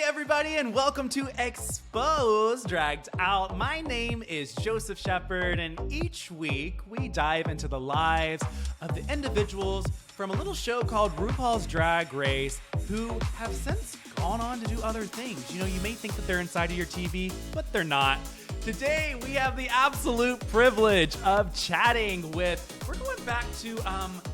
everybody, and welcome to Exposed Dragged Out. My name is Joseph Shepard, and each week we dive into the lives of the individuals from a little show called RuPaul's Drag Race who have since gone on to do other things. You know, you may think that they're inside of your TV, but they're not. Today, we have the absolute privilege of chatting with, we're going back to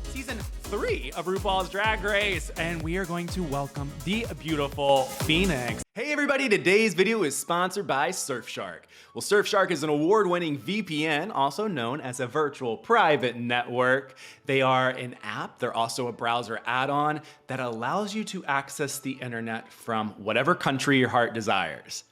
season 3 of RuPaul's Drag Race, and we are going to welcome the beautiful Phoenix. Hey everybody, today's video is sponsored by Surfshark. Well, Surfshark is an award-winning VPN, also known as a virtual private network. They are an app, they're also a browser add-on that allows you to access the internet from whatever country your heart desires.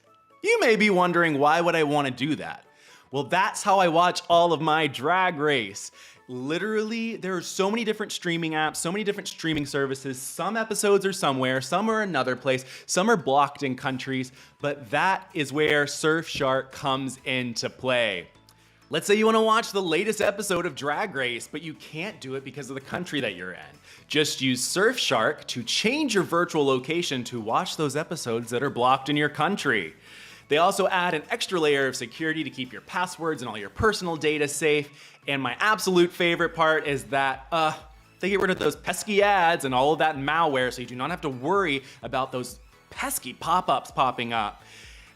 You may be wondering, why would I want to do that? Well, that's how I watch all of my Drag Race. Literally, there are so many different streaming apps, so many different streaming services. Some episodes are somewhere, some are another place, some are blocked in countries, but that is where Surfshark comes into play. Let's say you want to watch the latest episode of Drag Race, but you can't do it because of the country that you're in. Just use Surfshark to change your virtual location to watch those episodes that are blocked in your country. They also add an extra layer of security to keep your passwords and all your personal data safe. And my absolute favorite part is that they get rid of those pesky ads and all of that malware, so you do not have to worry about those pesky pop-ups popping up.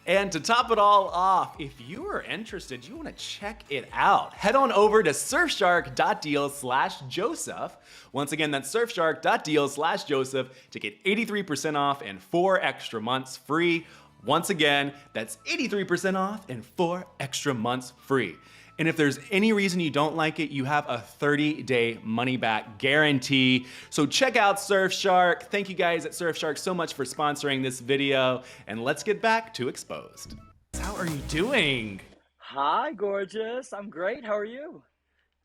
And to top it all off, if you are interested, you want to check it out, head on over to surfshark.deal/Joseph. Once again, that's surfshark.deal/Joseph to get 83% off and 4 extra months free. Once again, that's 83% off and 4 extra months free. And if there's any reason you don't like it, you have a 30-day money-back guarantee. So check out Surfshark. Thank you guys at Surfshark so much for sponsoring this video. And let's get back to Exposed. How are you doing? Hi, gorgeous. I'm great. How are you?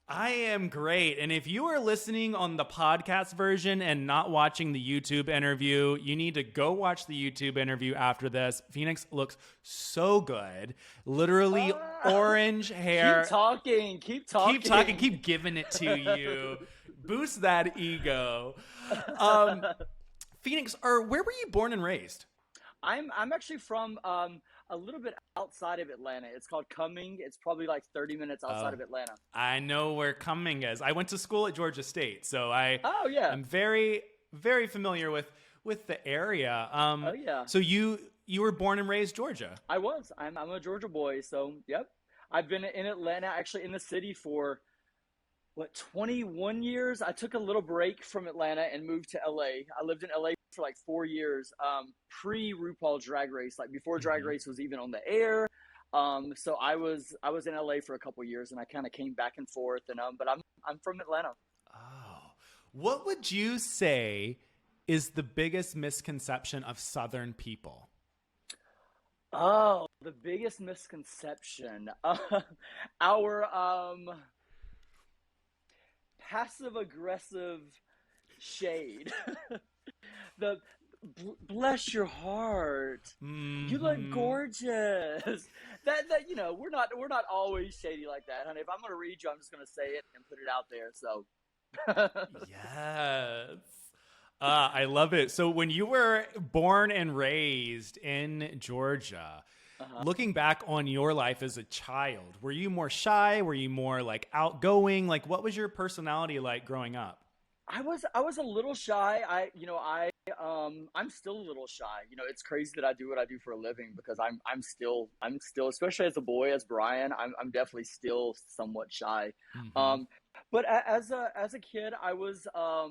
I am great. And if you are listening on the podcast version and not watching the YouTube interview, you need to go watch the YouTube interview after this. Phoenix looks so good. Literally orange hair. Keep talking. Keep giving it to you. Boost that ego. Phoenix, where were you born and raised? I'm actually from a little bit outside of Atlanta. It's called Cumming. It's probably like 30 minutes outside of Atlanta. I know where Cumming is. I went to school at Georgia State, so I'm very, very familiar with the area. So you were born and raised Georgia? I was. I'm a Georgia boy, so yep. I've been in Atlanta, actually in the city for 21 years. I took a little break from Atlanta and moved to LA. I lived in LA for like 4 years, pre-RuPaul Drag Race, like before Drag Race was even on the air. So I was in LA for a couple years, and I kind of came back and forth. And but I'm from Atlanta. Oh, what would you say is the biggest misconception of Southern people? Oh, the biggest misconception, our passive-aggressive shade. Bless your heart. Mm-hmm. You look gorgeous. That you know, we're not always shady like that, honey. If I'm gonna read you, I'm just gonna say it and put it out there. So yes. I love it. So when you were born and raised in Georgia, looking back on your life as a child, were you more shy? Were you more like outgoing? Like, what was your personality like growing up? I was a little shy. I'm still a little shy. You know, it's crazy that I do what I do for a living because I'm still, especially as a boy, as Brian, I'm definitely still somewhat shy. Mm-hmm. But as a kid, I was, I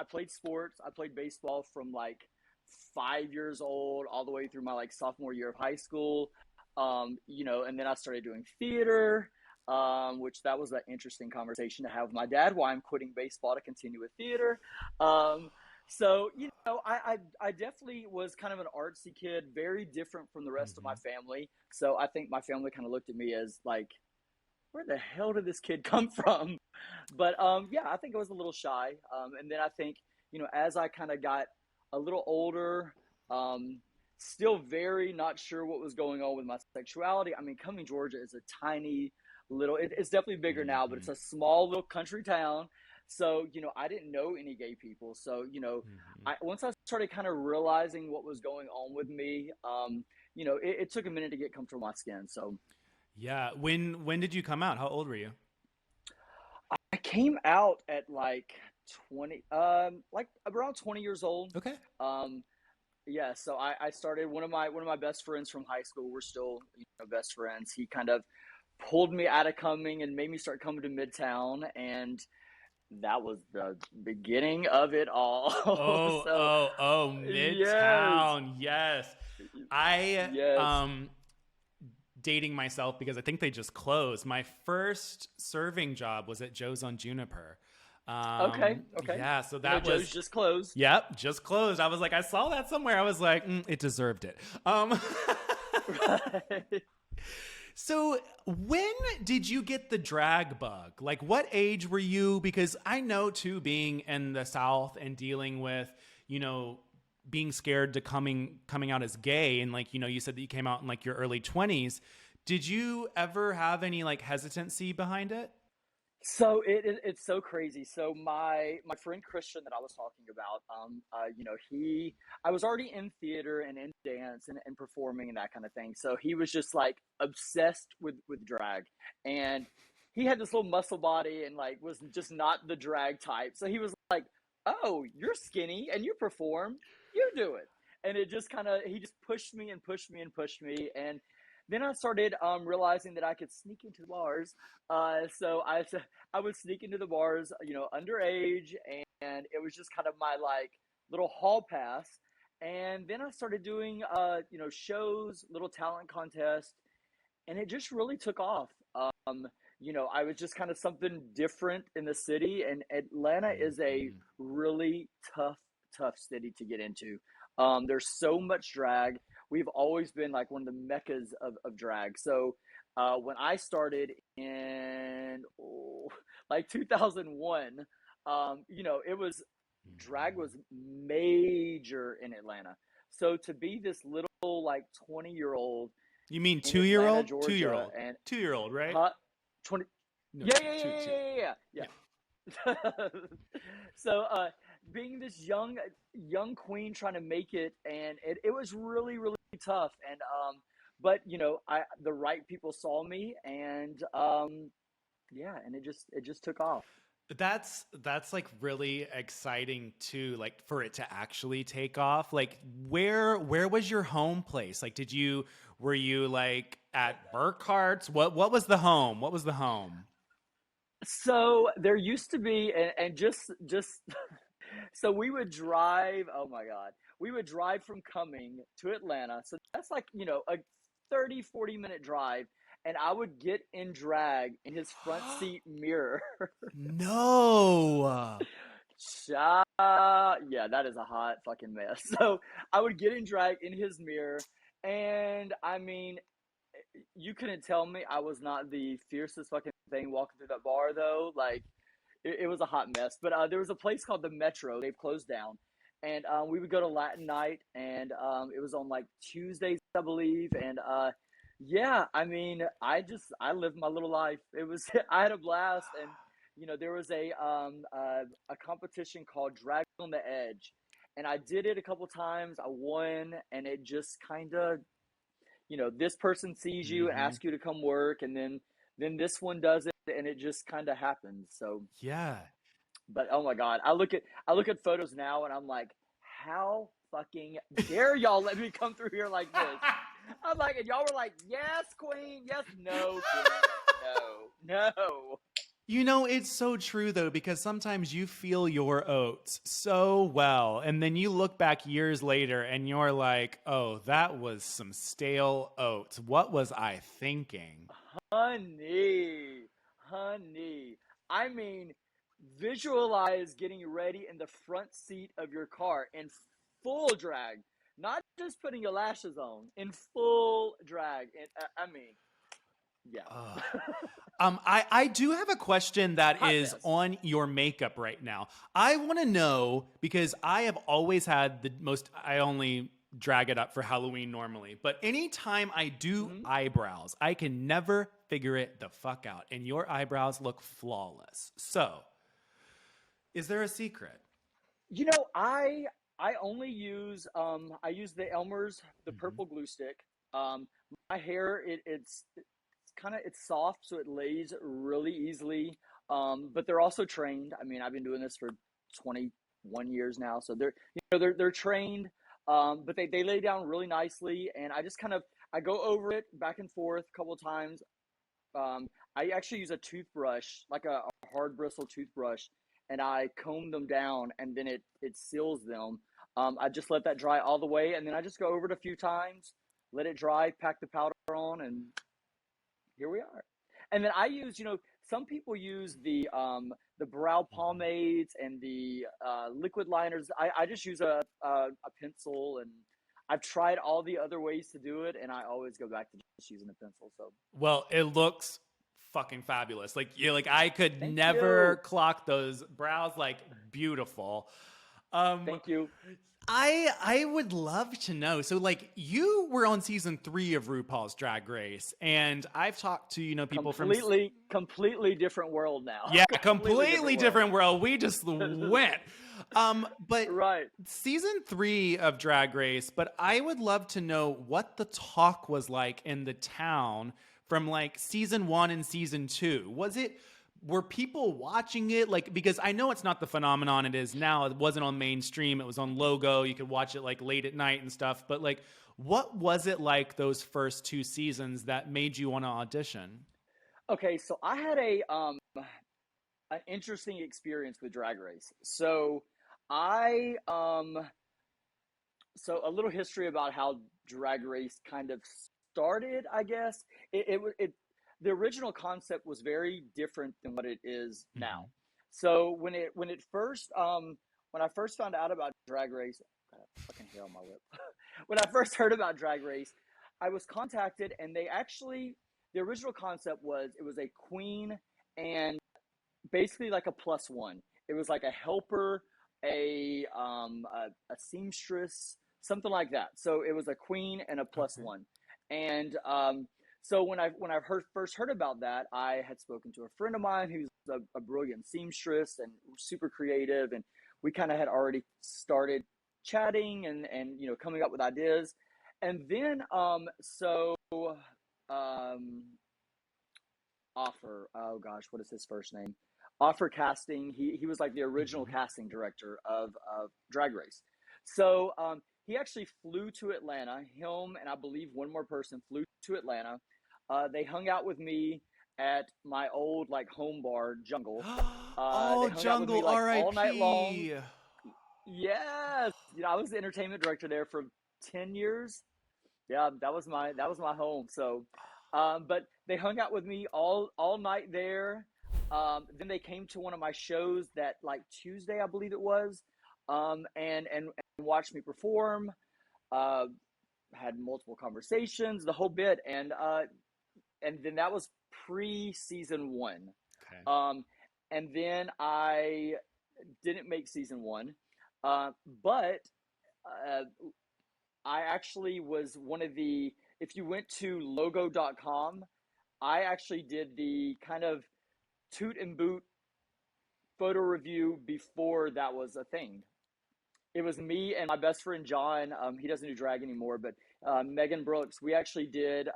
played sports. I played baseball from like 5 years old all the way through my like sophomore year of high school. And then I started doing theater. Which that was an interesting conversation to have with my dad, why I'm quitting baseball to continue with theater. So, I definitely was kind of an artsy kid, very different from the rest of my family. So I think my family kind of looked at me as like, where the hell did this kid come from? But I think I was a little shy. And then I think, as I kind of got a little older, still very not sure what was going on with my sexuality. I mean, Cumming, Georgia is a tiny little, it's definitely bigger now, but it's a small little country town. So, I didn't know any gay people. So, Mhm. once I started kind of realizing what was going on with me, it took a minute to get comfortable in my skin. So Yeah. When did you come out? How old were you? I came out at like 20, like around 20 years old. Okay. Um, yeah, so I started one of my best friends from high school. We're still, best friends. He kind of pulled me out of coming and made me start coming to Midtown, and that was the beginning of it all. Oh, So, oh, oh, yes, Midtown. Yes. I yes. dating myself because I think they just closed. My first serving job was at Joe's on Juniper. Okay, okay. Yeah, so You know, that Joe's was just closed. yep, just closed. I was like, I saw that somewhere. I was like, it deserved it. Right. So when did you get the drag bug? Like what age were you? Because I know too, being in the South and dealing with, you know, being scared to coming out as gay, and like, you know, you said that you came out in like your early 20s. Did you ever have any like hesitancy behind it? So it's so crazy. So my friend Christian that I was talking about, he I was already in theater and in dance and performing and that kind of thing. So he was just like obsessed with drag, and he had this little muscle body and like was just not the drag type. So he was like, "Oh, you're skinny and you perform, you do it." And it just kind of he just pushed me and pushed me and pushed me, and then I started realizing that I could sneak into the bars. So I would sneak into the bars, underage, and it was just kind of my like little hall pass. And then I started doing, shows, little talent contests, and it just really took off. I was just kind of something different in the city, and Atlanta is a Mhm. really tough city to get into. There's so much drag. We've always been like one of the meccas of drag. So when I started in like 2001, it was drag Mhm. was major in Atlanta. So to be this little like 20-year old You mean in Atlanta, 2 year old? Georgia, 2 year old. and 2 year old, right? 20. No, Yeah, no, yeah, yeah, two, two. yeah, yeah, Yeah. yeah, yeah. So, being this young queen trying to make it, and it was really, really tough. And but I the right people saw me, and yeah, and it just took off. That's like really exciting too, like for it to actually take off. Like where was your home place? Like were you like at Burkhart's? What was the home? What was the home? So there used to be, and just so we would drive. Oh my God, we would drive from Cumming to Atlanta. So that's like a 30-40 minute drive, and I would get in drag in his front seat mirror. No. Yeah, that is a hot fucking mess. So I would get in drag in his mirror, and I mean, you couldn't tell me I was not the fiercest fucking thing walking through that bar though. Like it was a hot mess. But there was a place called the Metro. They've closed down, and we would go to Latin night, and it was on like Tuesdays, I believe. And yeah, I mean, I lived my little life. It was I had a blast, and there was a competition called Drag on the Edge, and I did it a couple times. I won, and it just kind of this person sees you and Mm-hmm. asks you to come work, and then this one does it, and it just kind of happens. So Yeah. but oh my God, I look at photos now, and I'm like, how fucking dare y'all let me come through here like this? I'm like, and y'all were like, yes, queen, yes, no, queen, no, no. You know, it's so true though, because sometimes you feel your oats so well, and then you look back years later and you're like, oh, that was some stale oats. What was I thinking? Honey, honey. I mean, visualize getting ready in the front seat of your car in full drag, not just putting your lashes on, in full drag. And I mean, yeah, Ugh. I do have a question that hot is mess. on your makeup right now. I want to know because I have always had the most, I only drag it up for Halloween normally, but anytime I do Hmm. eyebrows, I can never figure it the fuck out. And your eyebrows look flawless. So, Is there a secret? You know, I only use I use the Elmer's, the Hmm. purple glue stick. Um, my hair it's kind of it's soft, so it lays really easily. But they're also trained. I mean, I've been doing this for 21 years now, so they're trained. But they lay down really nicely, and I just kind of I go over it back and forth a couple of times. I actually use a toothbrush, like a hard bristle toothbrush, and I comb them down, and then it seals them. I just let that dry all the way, and then I just go over it a few times, let it dry, pack the powder on, and here we are. And then I use, some people use the brow Hmm. pomades and the liquid liners. I just use a pencil, and I've tried all the other ways to do it, and I always go back to just using a pencil. So Well, it looks fucking fabulous. Like you like I could thank never you, clock those brows like beautiful. Um thank you. I would love to know. So like you were on season 3 of RuPaul's Drag Race and I've talked to, people from Completely different world now. yeah, Completely completely different world. different world. We just went. But Right. season 3 of Drag Race, but I would love to know what the talk was like in the town from like season 1 and season 2. Were people watching it? Like, because I know it's not the phenomenon it is now. It wasn't on mainstream, it was on Logo. You could watch it like late at night and stuff. But like, what was it like those first 2 seasons that made you want to audition? Okay, so I had a an interesting experience with Drag Race. I so a little history about how Drag Race kind of started, I guess. It the original concept was very different than what it is now. Hmm. So when I first found out about Drag Race, got a fucking hair on my lip. When I first heard about Drag Race, I was contacted, and the original concept was it was a queen and basically like a plus one. It was like a helper, a seamstress, something like that. So it was a queen and a plus Okay. one. And so when I first heard about that, I had spoken to a friend of mine who's a brilliant seamstress and super creative, and we kind of had already started chatting and coming up with ideas. And then um, Offer. Oh gosh, what is his first name? Offer Casting. He was like the original Hmm. casting director of Drag Race. So he actually flew to Atlanta. Him and I believe one more person flew to Atlanta. They hung out with me at my old like home bar, Jungle. They Oh, hung out with me Jungle like all night long. RIP. Yes, I was the entertainment director there for 10 years. Yeah, that was my home. So, but they hung out with me all night there. Then they came to one of my shows that like Tuesday, I believe it was, and watched me perform. Uh, had multiple conversations, the whole bit, and then that was pre season one. Okay. Um, and then I didn't make season one, but uh, I actually was one of the, if you went to logo.com, I actually did the kind of toot and boot photo review before that was a thing. It was me and my best friend John. He doesn't do drag anymore, but Megan Brooks. We actually did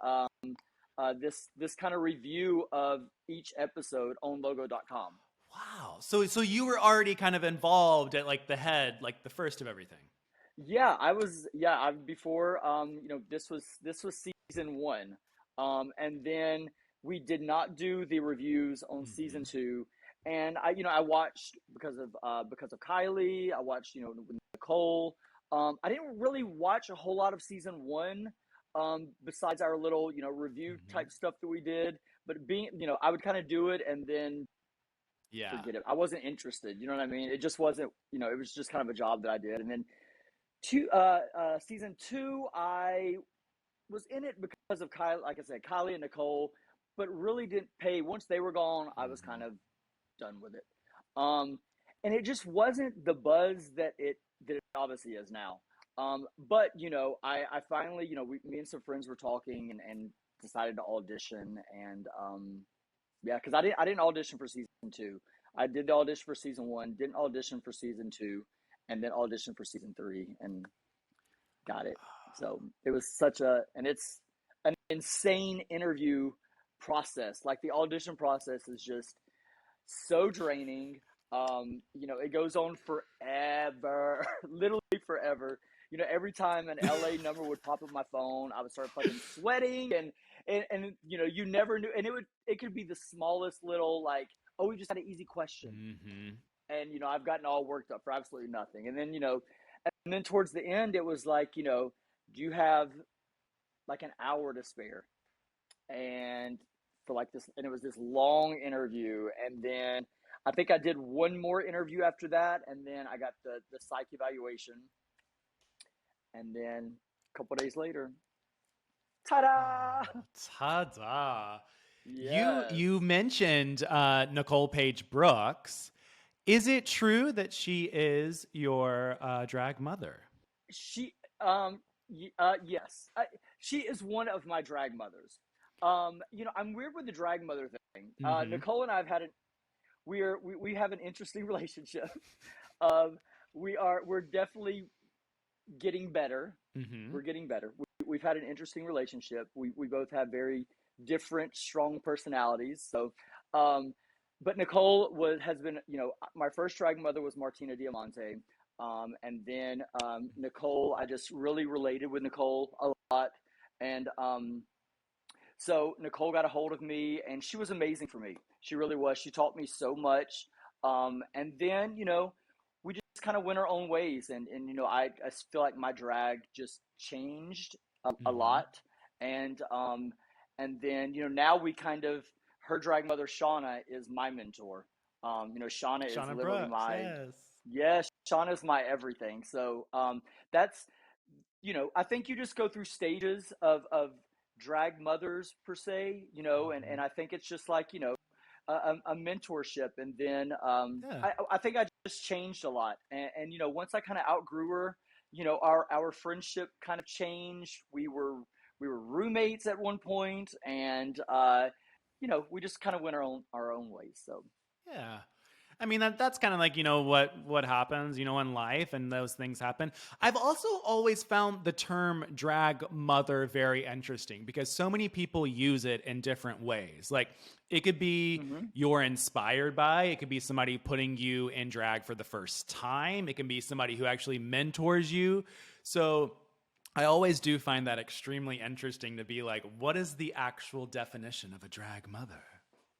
this kind of review of each episode on logo.com. Wow. So you were already kind of involved at like the head, like the first of everything. Yeah, I was. Yeah, I before. This was season one, and then we did not do the reviews on season Hmm. two. And I watched because of Kylie. I watched with Nicole. I didn't really watch a whole lot of season one, besides our little review Hmm. type stuff that we did. But I would kind of do it and then Yeah. forget it. I wasn't interested. You know what I mean? It just wasn't. It was just kind of a job that I did, and then season two, I was in it because of Kylie, like I said, Kylie and Nicole, but really didn't pay. Once they were gone, I was kind Hmm. of done with it. Um, and it just wasn't the buzz that it obviously is now. But I finally, me and some friends were talking and decided to audition, and yeah, because I didn't audition for season two. I did the audition for season 1, didn't audition for season 2, and then auditioned for season 3 and got it. So it was and it's an insane interview process. Like the audition process is just so draining. It goes on forever, literally forever. Every time an LA number would pop up my phone, I would start fucking sweating, and you never knew, and it could be the smallest little like, oh, we just had an easy question, and I've gotten all worked up for absolutely nothing, and then towards the end, it was like, do you have like an hour to spare? And for like this, and it was this long interview, and then I think I did one more interview after that, and then I got the psych evaluation, and then a couple days later, ta-da! Oh, ta-da! Yes. You mentioned Nicole Page Brooks. Is it true that she is your drag mother? Yes. She is one of my drag mothers. I'm weird with the drag mother thing. Nicole and I have had we have an interesting relationship. We're definitely getting better. We're getting better. We've had an interesting relationship. We both have very different, strong personalities. So, but Nicole has been, my first drag mother was Martina Diamante. And then Nicole, I just really related with Nicole a lot. And so Nicole got a hold of me, and she was amazing for me. She really was. She taught me so much. And then, we just kind of went our own ways. And I feel like my drag just changed a lot. And then, now we her drag mother, Shauna, is my mentor. Shauna is literally Brooks, yes, Shauna's my everything. So that's, I think you just go through stages of drag mothers per se, and I think it's just like, a mentorship. And then I think I just changed a lot. And once I kind of outgrew her, our friendship kind of changed. We were roommates at one point, and we just kind of went our own ways. So yeah. I mean, that's kind of like, what happens, in life, and those things happen. I've also always found the term drag mother very interesting because so many people use it in different ways. Like it could be you're inspired by, it could be somebody putting you in drag for the first time. It can be somebody who actually mentors you. So I always do find that extremely interesting to be like, what is the actual definition of a drag mother?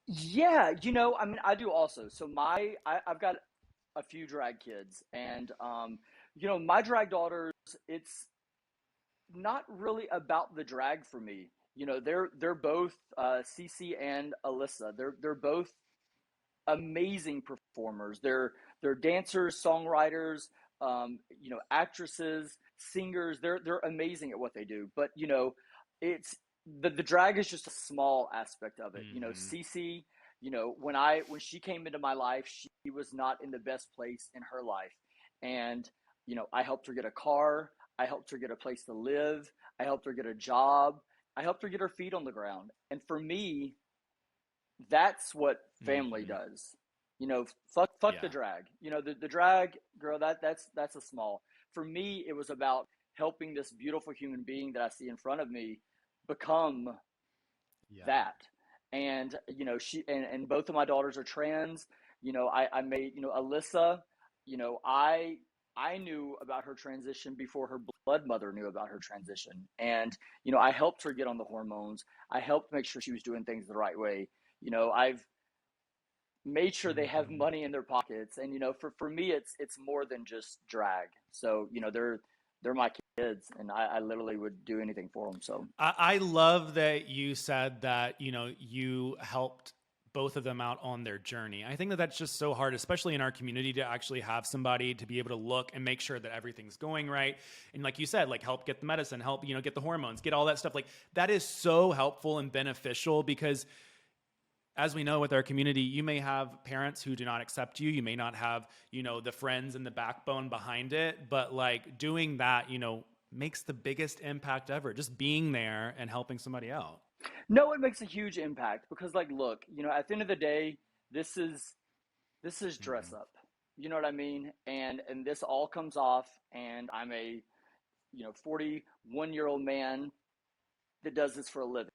yeah, I mean, I do also. So I've got a few drag kids, and my drag daughters, it's not really about the drag for me. They're both Cece and Alyssa. They're both amazing performers. They're dancers, songwriters, actresses, singers. They're amazing at what they do. But it's the drag is just a small aspect of it. Cece, when she came into my life, she was not in the best place in her life, and I helped her get a car. I helped her get a place to live. I helped her get a job. I helped her get her feet on the ground. And for me, that's what family does. Fuck the drag. The drag girl, that's a small. For me, it was about helping this beautiful human being that I see in front of me become that. And she and both of my daughters are trans. I made Alyssa. I knew about her transition before her blood mother knew about her transition, and I helped her get on the hormones. I helped make sure she was doing things the right way. I've made sure they have money in their pockets, and for me, it's more than just drag. So they're my kids, and I literally would do anything for them. So I love that you said that, you helped both of them out on their journey. I think that that's just so hard, especially in our community, to actually have somebody to be able to look and make sure that everything's going right. And like you said, like help get the medicine, help, get the hormones, get all that stuff. Like that is so helpful and beneficial because as we know with our community, you may have parents who do not accept you. You may not have, the friends and the backbone behind it, but like doing that, makes the biggest impact ever. Just being there and helping somebody out. no, it makes a huge impact because, like, look, at the end of the day, this is this is dress Mhm. up. You know what I mean? And this all comes off, and I'm a 41-year-old man that does this for a living.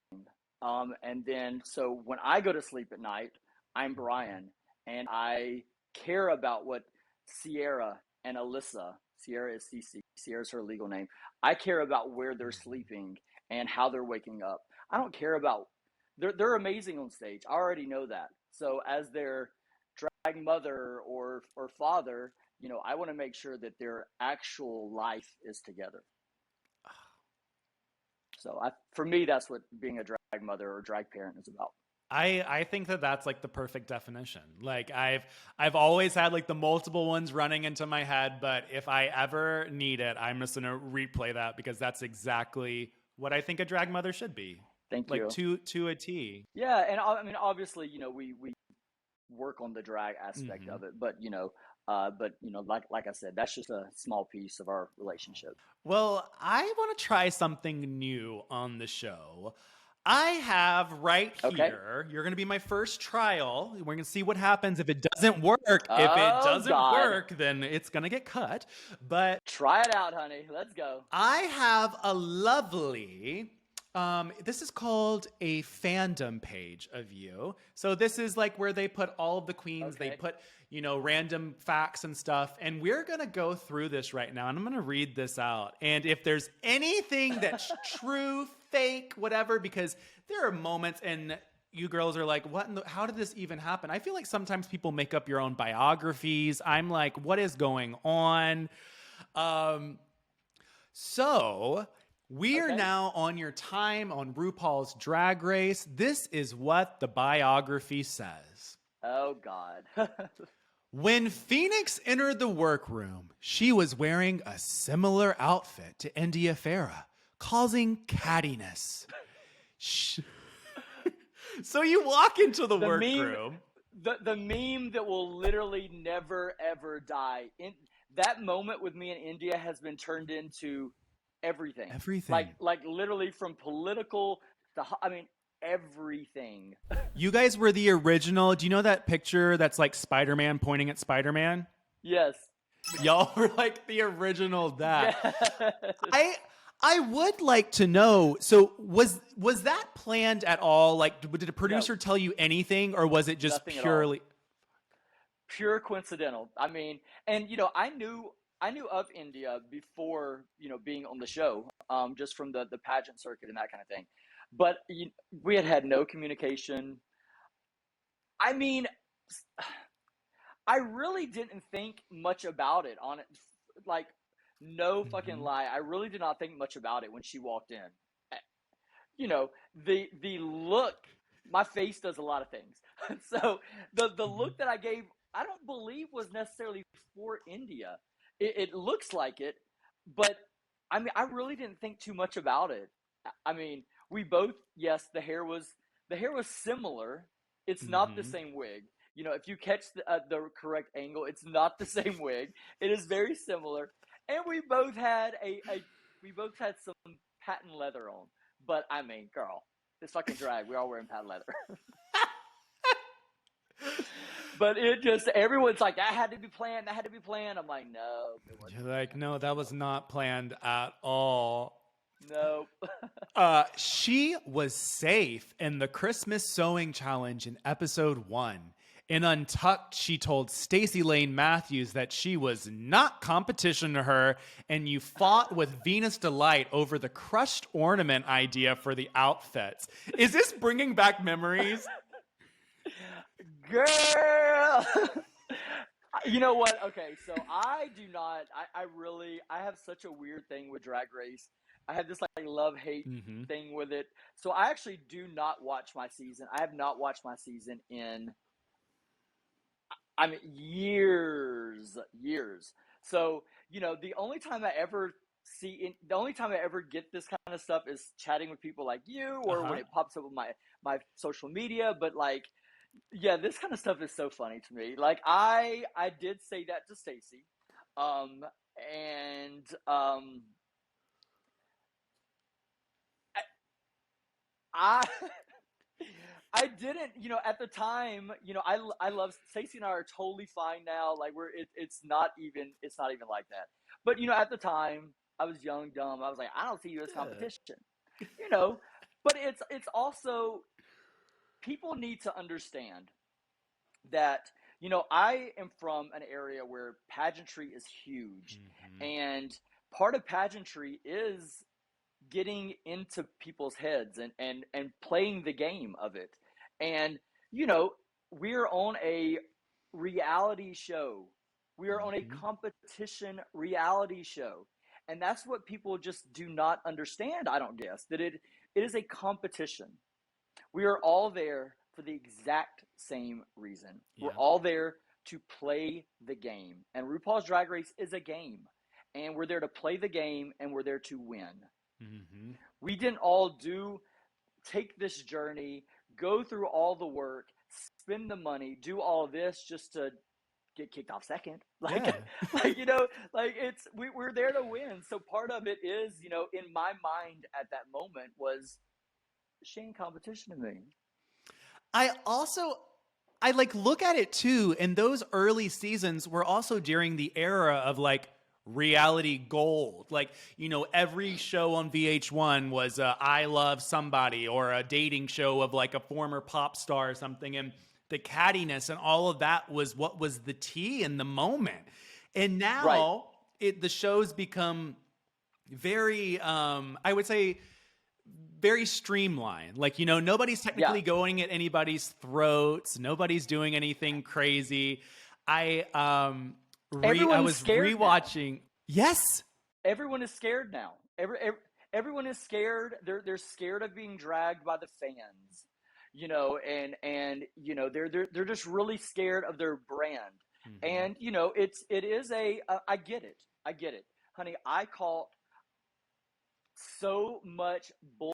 And then so when I go to sleep at night, I'm Brian, and I care about what Sierra and Alyssa. Sierra is CC. Sierra's her legal name. I care about where they're Mhm. sleeping and how they're waking up. I don't care about they're amazing on stage. I already know that. So as their drag mother or father, I want to make sure that their actual life is together. So for me, that's what being a drag mother or drag parent is about. I think that that's like the perfect definition. Like I've always had like the multiple ones running into my head, but if I ever need it, I'm just gonna replay that because that's exactly what I think a drag mother should be, Thank like you. to a T. Yeah, and I mean, obviously, we work on the drag aspect Hmm. of it, but like I said, that's just a small piece of our relationship. Well, I want to try something new on the show. I have right Okay. here, you're going to be my first trial. We're going to see what happens if it doesn't work. If it Oh doesn't God, work, then it's going to get cut. But try it out, honey. Let's go. I have a lovely. This is called a fandom page of you. So this is like where they put all of the queens. They Okay. put random facts and stuff. And we're gonna go through this right now, and I'm gonna read this out. And if there's anything that's true, fake, whatever, because there are moments and you girls are like, what? How did this even happen? I feel like sometimes people make up your own biographies. I'm like, what is going on? Um, so we are Okay. now on your time on RuPaul's Drag Race. This is what the biography says. Oh God. When Phoenix entered the workroom, she was wearing a similar outfit to India Farah, causing cattiness. Sh- So you walk into the the meme, workroom. the meme that will literally never ever die. In that moment with me in India has been turned into everything. Everything. Like literally from political to I mean everything. You guys were the original. Do you know that picture that's like Spider Man pointing at Spider Man? Yes. Y'all were like the original that. Yes. I I would like to know. So was that planned at all? Like, did the No, producer tell you anything, or was it just nothing at all. purely? Pure coincidental. I mean, and I knew of India before being on the show, just from the pageant circuit and that kind of thing. But we had no communication. I mean, I really didn't think much about it on it. Like, no fucking Mhm. lie, I really did not think much about it when she walked in. Eh, the look. My face does a lot of things, so the Mhm. look that I gave, I don't believe was necessarily for India. It looks like it, but I mean, I really didn't think too much about it. I mean, we both, yes, the hair was similar. It's not the Mhm. same wig. If you catch the correct angle, it's not the same wig. It is very similar, and we both had some patent leather on. But I mean, girl, it's fucking drag. We all wearing patent leather. But it just everyone's like, that had to be planned. That had to be planned. I'm like, no, it wasn't You're like, planned. no, that was not planned at all. No. She was safe in the Christmas sewing challenge in episode 1. In Untucked, she told Stacey Lane Matthews that she was not competition to her, and you fought with Venus Delight over the crushed ornament idea for the outfits. Is this bringing back memories? Girl. You know what? Okay, so I do not. I have such a weird thing with Drag Race. I have this like love hate Mm-hmm. thing with it. So I actually do not watch my season. I have not watched my season in, I mean, years, years. So the only time I ever get this kind of stuff is chatting with people like you, or when Uh-huh. it pops up on my social media. But like, yeah, this kind of stuff is so funny to me. Like I did say that to Stacy, um, and I I didn't, at the time, I love Stacey and I are totally fine now. Like it's not even like that. But at the time, I was young, dumb. I was like, I don't see you as Yeah. competition, you know. But it's also people need to understand that I am from an area where pageantry is huge, Mm-hmm. and part of pageantry is getting into people's heads and playing the game of it. And you know, we're on a reality show. We are on a Mm-hmm. competition reality show. And that's what people just do not understand, I don't guess, that it is a competition. We are all there for the exact same reason. We're Yeah. all there to play the game. And RuPaul's Drag Race is a game. And we're there to play the game and we're there to win. Mm-hmm. We didn't all take this journey, go through all the work, spend the money, do all of this just to get kicked off second. Yeah. We're there to win. So part of it is, in my mind at that moment was she ain't competition to me. I also I like look at it too, and those early seasons were also during the era of like reality gold. Like, every show on VH1 was I Love Somebody or a dating show of like a former pop star or something. And the cattiness and all of that was what was the tea in the moment. And Right. now the shows become very, I would say, very streamlined. Like, nobody's Yeah. technically going at anybody's throats. Nobody's doing anything crazy. I I Everyone's was scared now. rewatching. Yes. Everyone is scared now. Everyone is scared. They're scared of being dragged by the fans. They're just really scared of their brand. Mm-hmm. And it is I get it. I get it. Honey, I call so much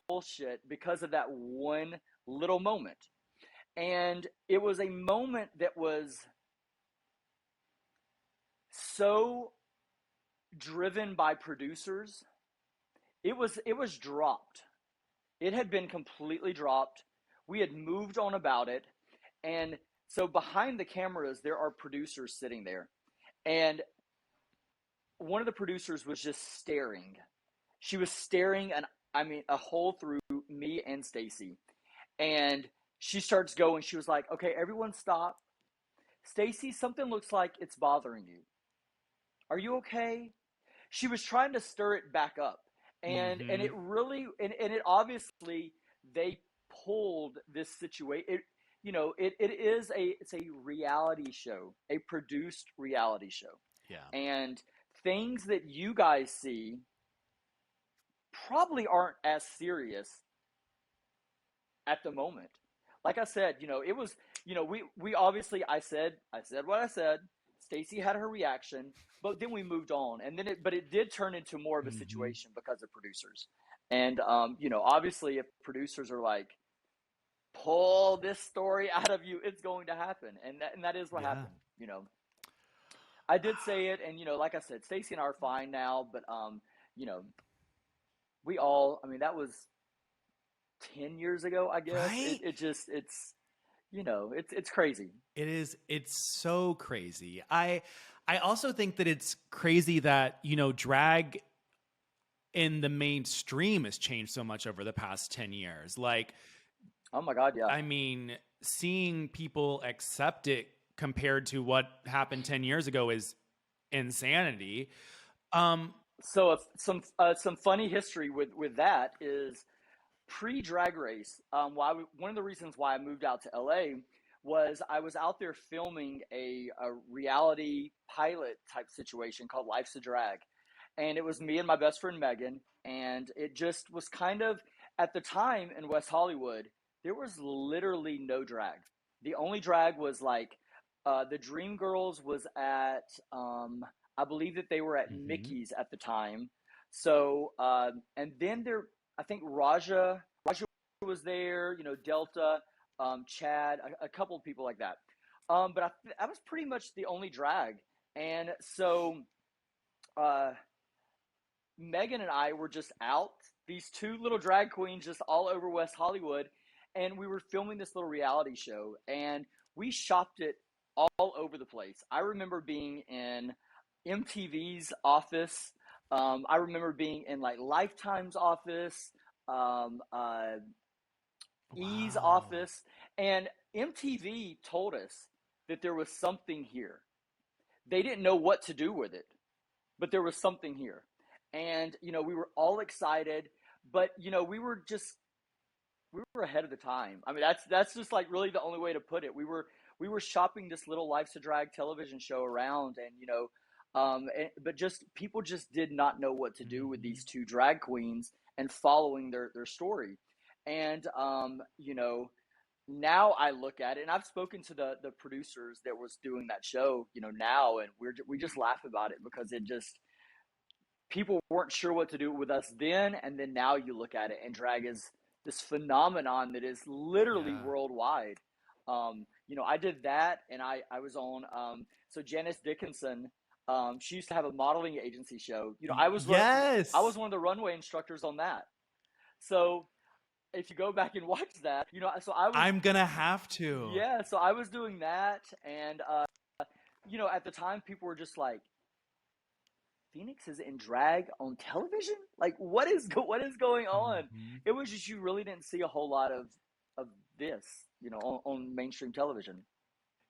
bullshit because of that one little moment. And it was a moment that was so driven by producers. It was dropped. It had been completely dropped. We had moved on about it. And so behind the cameras there are producers sitting there. And one of the producers was just staring. She was staring, and I mean a hole through me and Stacy. And she starts going. She was like, "Okay, everyone stop. Stacy, something looks like it's bothering you. Are you okay?" She was trying to stir it back up. And Mm-hmm. it really and it obviously they pulled this situation. It is it's a reality show, a produced reality show. Yeah. And things that you guys see probably aren't as serious at the moment. Like I said, it was, we obviously I said what I said. Stacy had her reaction, but then we moved on, and then it did turn into more of a Mm-hmm. situation because of producers, and obviously if producers are like pull this story out of you, it's going to happen, and that is what Yeah. happened. I did say it, and like I said, Stacy and I are fine now, but you know, we all, I mean, that was 10 years ago, I guess. Right? It's crazy. It's so crazy. I also think that it's crazy that, drag in the mainstream has changed so much over the past 10 years. Like, Oh my God, yeah. I mean, seeing people accept it compared to what happened 10 years ago is insanity. Um, So some funny history with that is pre Drag Race. One of the reasons why I moved out to LA was I was out there filming a reality pilot type situation called Life's a Drag, and it was me and my best friend Megan, and it just was kind of at the time in West Hollywood there was literally no drag. The only drag was like the Dream Girls was at I believe that they were at mhm. Mickey's at the time. So and then there I think Raja was there, Delta, Chad, a couple of people like that. But I was pretty much the only drag, and so uh, Megan and I were just out, these two little drag queens, just all over West Hollywood, and we were filming this little reality show, and we shopped it all over the place. I remember being in MTV's office. I remember being in like Lifetime's office, um, uh, E's Wow. office, and MTV told us that there was something here. They didn't know what to do with it, but there was something here. And, we were all excited, but, we were ahead of the time. I mean, that's just like really the only way to put it. We were shopping this little Life's a Drag television show around, and but just people just did not know what to do with Mhm. these two drag queens and following their story. And now I look at it, and I've spoken to the producers that was doing that show, now, and we just laugh about it because it just people weren't sure what to do with us then, and then now you look at it, and drag is this phenomenon that is literally Yeah. worldwide. I did that, and I was on. So Janice Dickinson, she used to have a modeling agency show. I was Yes. one of the runway instructors on that. So if you go back and watch that, so I was, I'm gonna have to. yeah, so I was doing that, and at the time people were just like, Phoenix is in drag on television? Like, what is going on? Mhm. It was just you really didn't see a whole lot of this, on mainstream television.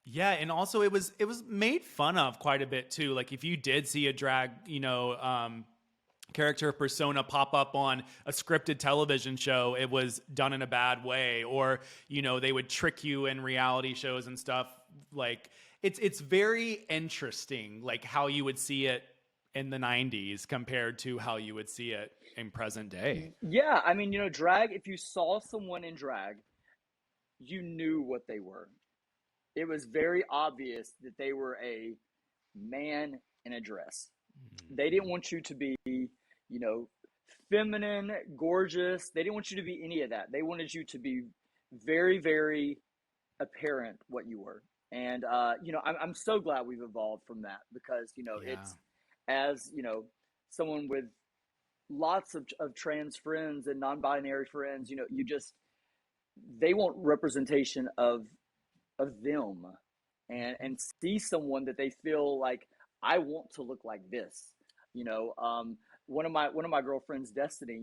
Yeah, and also it was made fun of quite a bit too. Like if you did see a drag, character persona pop up on a scripted television show, it was done in a bad way, or they would trick you in reality shows and stuff. Like it's very interesting, like how you would see it in the 90s compared to how you would see it in present day. Yeah, I mean, drag. If you saw someone in drag, you knew what they were. It was very obvious that they were a man in a dress. They didn't want you to be, feminine, gorgeous. They didn't want you to be any of that. They wanted you to be very, very apparent what you were. And I'm so glad we've evolved from that because Yeah. it's, as someone with lots of trans friends and non-binary friends, you just, they want representation of them, and see someone that they feel like, I want to look like this. You know, one of my girlfriends, Destiny.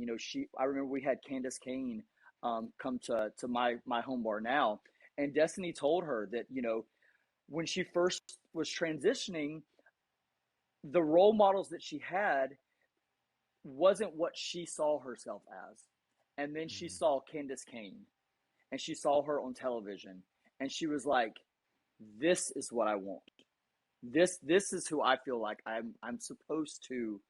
I remember we had Candace Kane come to my home bar now, and Destiny told her that when she first was transitioning, the role models that she had wasn't what she saw herself as, and then she Mm. saw Candace Kane, and she saw her on television, and she was like, this is what I want. This is who I feel like I'm supposed to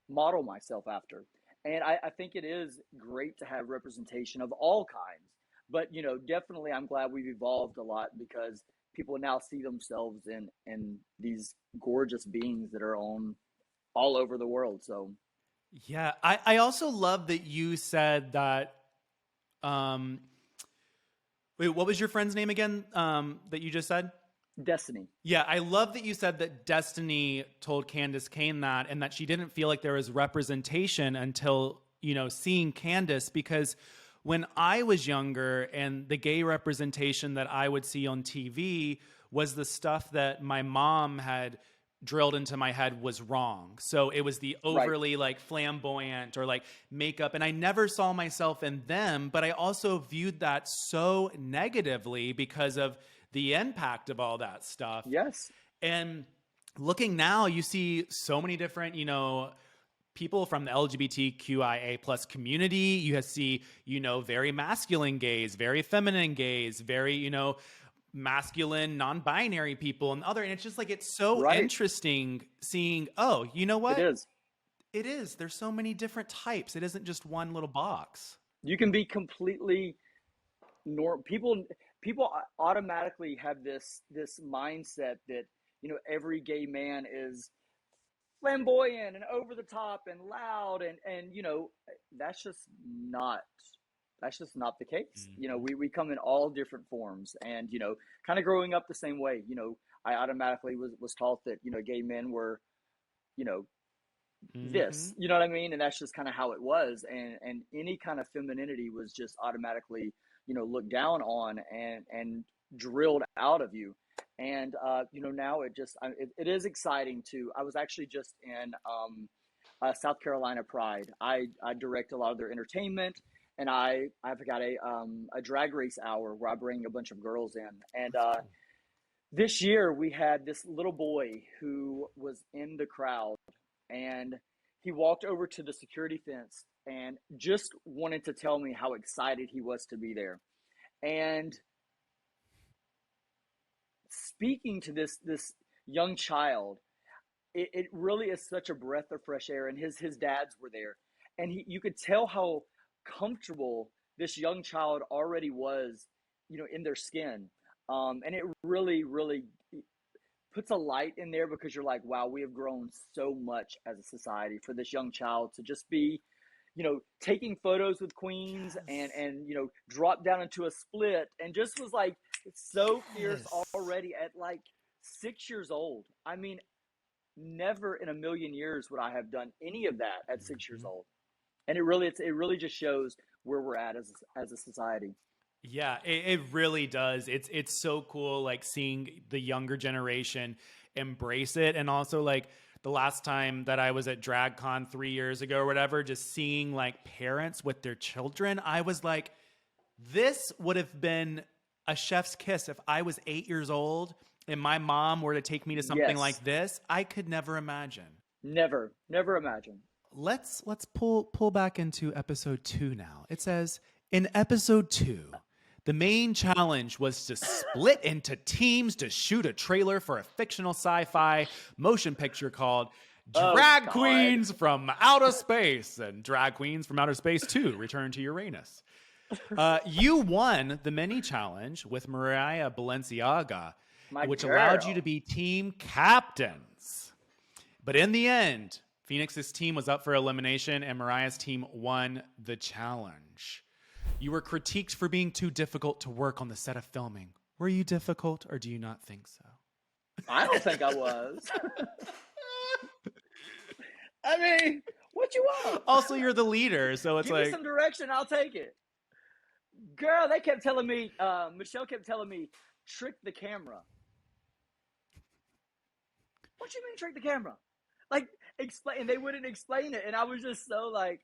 model myself after. And I think it is great to have representation of all kinds. But definitely I'm glad we've evolved a lot because people now see themselves in these gorgeous beings that are on all over the world. So Yeah, I also love that you said that. Um, wait, what was your friend's name again? That you just said? Destiny. Yeah, I love that you said that Destiny told Candace Kane that, and that she didn't feel like there was representation until, seeing Candace, because when I was younger and the gay representation that I would see on TV was the stuff that my mom had drilled into my head was wrong. So it was the Right. overly like flamboyant or like makeup, and I never saw myself in them, but I also viewed that so negatively because of the impact of all that stuff. Yes. And looking now, you see so many different, people from the LGBTQIA plus community. You see, very masculine gays, very feminine gays, very, masculine non-binary people and other. And it's just like, it's so Right. interesting seeing, oh, you know It what? is. It is. There's so many different types. It isn't just one little box. You can be completely people automatically have this mindset that every gay man is flamboyant and over the top and loud, and that's just not that's just not the case. Mhm. We come in all different forms, and kind of growing up the same way. I automatically was taught that gay men were you know Mm-hmm. this, you know what I mean? And that's just kind of how it was. And any kind of femininity was just automatically, looked down on and drilled out of you. And, now it is exciting to, I was actually just in, South Carolina Pride. I direct a lot of their entertainment, and I've got a drag race hour where I bring a bunch of girls in. And That's cool. this year we had this little boy who was in the crowd, and he walked over to the security fence and just wanted to tell me how excited he was to be there. And speaking to this young child, it really is such a breath of fresh air. And his dads were there, and you could tell how comfortable this young child already was, in their skin. And it really, really puts a light in there, because you're like, wow, we have grown so much as a society for this young child to just be, taking photos with queens, and Yes. drop down into a split, and just was like so fierce Yes. already at like 6 years old. I mean, never in a million years would I have done any of that at 6 years Mhm. old. And it really just shows where we're at as a society. Yeah, it really does. It's so cool, like seeing the younger generation embrace it, and also like the last time that I was at DragCon 3 years ago or whatever, just seeing like parents with their children, I was like, this would have been a chef's kiss if I was 8 years old and my mom were to take me to something Yes, like this. I could never imagine. never imagine. Let's pull back into episode 2 now. It says in episode 2, the main challenge was to split into teams to shoot a trailer for a fictional sci-fi motion picture called Oh Drag God. Queens from Outer Space and Drag Queens from Outer Space 2 Return to Uranus. You won the mini challenge with Mariah Balenciaga, My which allowed you to girl. be team captains. But in the end, Phoenix's team was up for elimination and Mariah's team won the challenge. You were critiqued for being too difficult to work on the set of filming. Were you difficult or do you not think so? I don't think I was. I mean, what you want? Also, you're the leader, so it's Give me like, some direction, I'll take it. Girl, they kept telling me, Michelle kept telling me, trick the camera. What you mean trick the camera? Like, explain, and they wouldn't explain it. And I was just so like,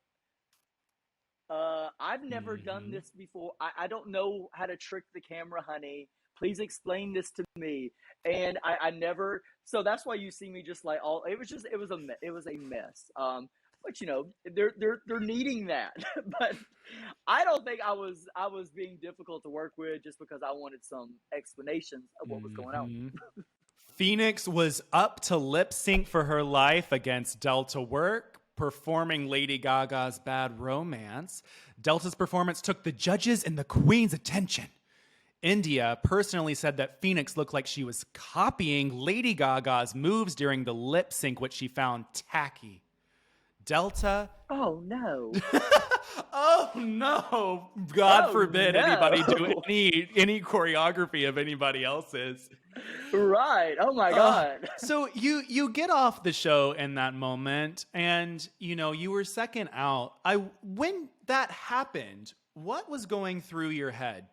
I've never done mm-hmm. this before. I don't know how to trick the camera, honey. Please explain this to me. And I never. So that's why you see me just like all. It was a mess. But they're needing that. But I don't think I was being difficult to work with just because I wanted some explanations of what was going on. Mm-hmm. Phoenix was up to lip sync for her life against Delta Work, performing Lady Gaga's Bad Romance. Delta's performance took the judges and the Queen's attention. India personally said that Phoenix looked like she was copying Lady Gaga's moves during the lip sync, which she found tacky. Delta. Oh no. Oh no! God Oh forbid anybody do no. any choreography of anybody else's. Right. Oh my God. So you get off the show in that moment, and you were second out. When that happened, what was going through your head?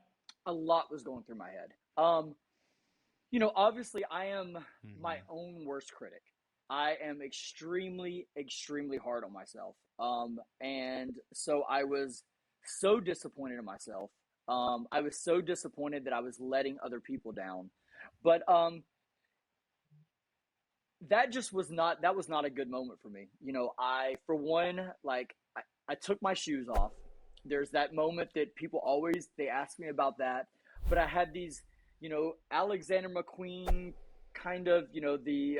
A lot was going through my head. Obviously I am my Mhm. own worst critic. I am extremely, extremely hard on myself. And so I was so disappointed in myself. I was so disappointed that I was letting other people down. But that was not a good moment for me. I, for one, like I took my shoes off. There's that moment that people always they ask me about that, but I had these, Alexander McQueen kind of, the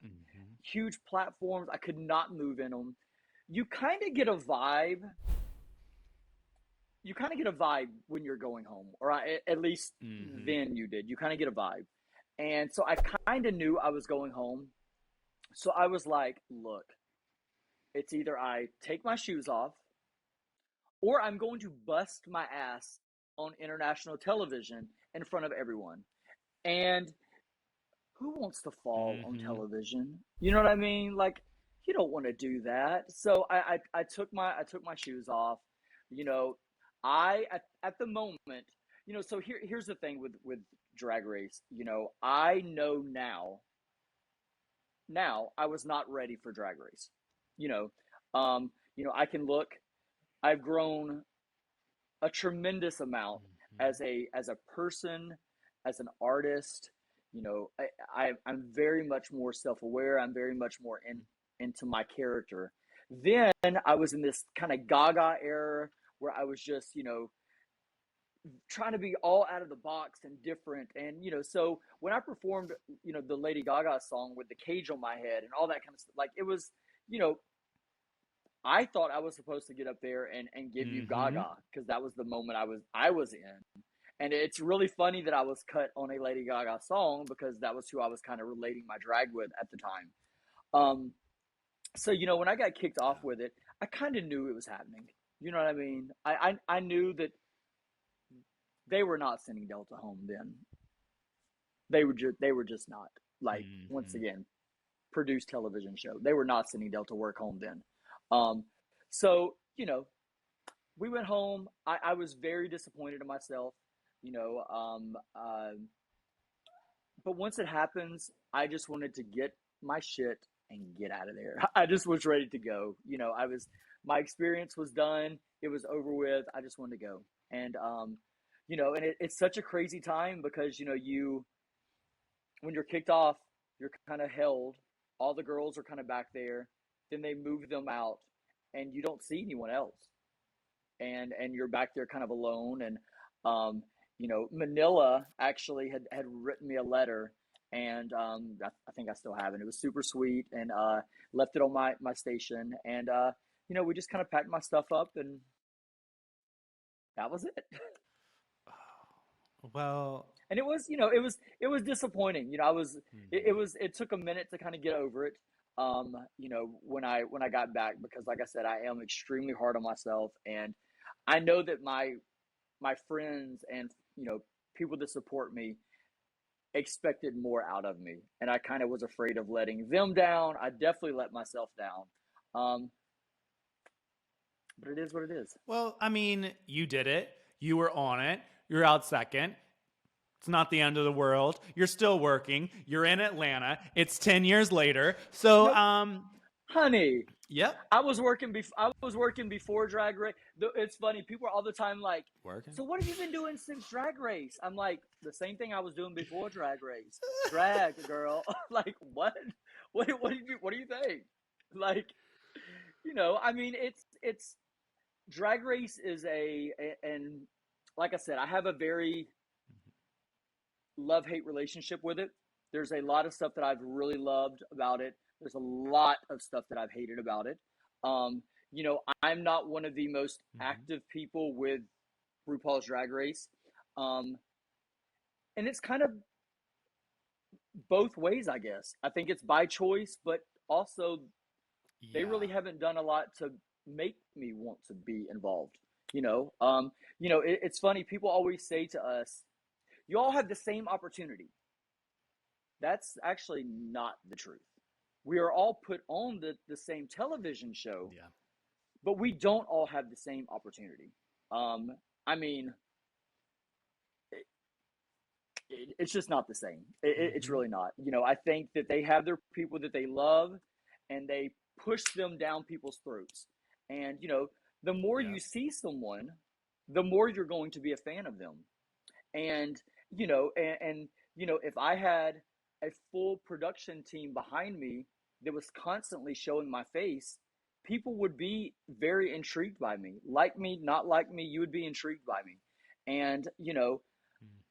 Mhm. huge platforms. I could not move in them. You kind of get a vibe. You kind of get a vibe when you're going home, or at least Mhm. then you did. You kind of get a vibe, and so I kind of knew I was going home. So I was like, look, it's either I take my shoes off or I'm going to bust my ass on international television in front of everyone. And who wants to fall on Mhm. television? You know what I mean? Like, you don't want to do that. So I took my shoes off. You know, at the moment, so here's the thing with Drag Race. I know now I was not ready for Drag Race. You know, I can look. I've grown a tremendous amount Hmm. as a person, as an artist. I'm very much more self aware. I'm very much more into my character. Then I was in this kind of Gaga era where I was just trying to be all out of the box and different. And so when I performed the Lady Gaga song with the cage on my head and all that kind of stuff, like it was you know I thought I was supposed to get up there and give you Hmm. Gaga because that was the moment I was in. And it's really funny that I was cut on a Lady Gaga song because that was who I was kind of relating my drag with at the time. Um, so when I got kicked off Yeah. with it, I kind of knew it was happening. You know what I mean? I knew that they were not sending Delta home then. They were just not. Like, once Hmm. again, produced television show. They were not sending Delta work home then. Um, so we went home. I was very disappointed in myself. You know, um, uh, but once it happens, I just wanted to get my shit and get out of there. I just was ready to go. My experience was done. It was over with. I just wanted to go. And it's such a crazy time because when you're kicked off, you're kind of held. All the girls are kind of back there. Then they move them out, and you don't see anyone else. And you're back there kind of alone. And Manila actually had written me a letter, and I think I still have it. It was super sweet, and left it on my station. And we just kind of packed my stuff up, and that was it. Well, And it was disappointing. mhm. It took a minute to kind of get over it. When I got back, because like I said, I am extremely hard on myself, and I know that my friends and people that support me expected more out of me, and I kind of was afraid of letting them down. I definitely let myself down. um but it is what it is. Well, I mean, you did it. You were on it. You're out second. It's not the end of the world. You're still working. You're in Atlanta. It's 10 years later. So, Nope, honey. yep. I was working before Drag Race. It's funny. People are all the time like, Working. "So what have you been doing since Drag Race?" I'm like, the same thing I was doing before Drag Race. Drag, girl. Like, what? What do you think? Like, I mean, it's Drag Race is and like I said, I have a very love hate relationship with it. There's a lot of stuff that I've really loved about it. There's a lot of stuff that I've hated about it. I'm not one of the most Hmm. active people with RuPaul's Drag Race. Um, and it's kind of both ways, I guess. I think it's by choice, but also they really Yeah. haven't done a lot to make me want to be involved. It's funny. People always say to us, "You all have the same opportunity." That's actually not the truth. We are all put on the same television show, Yeah. but we don't all have the same opportunity. I mean, it's just not the same. It's Hmm. really not. I think that they have their people that they love, and they push them down people's throats. And the more Yeah. you see someone, the more you're going to be a fan of them. And if I had a full production team behind me that was constantly showing my face, people would be very intrigued by me. Like me, not like me, you would be intrigued by me. And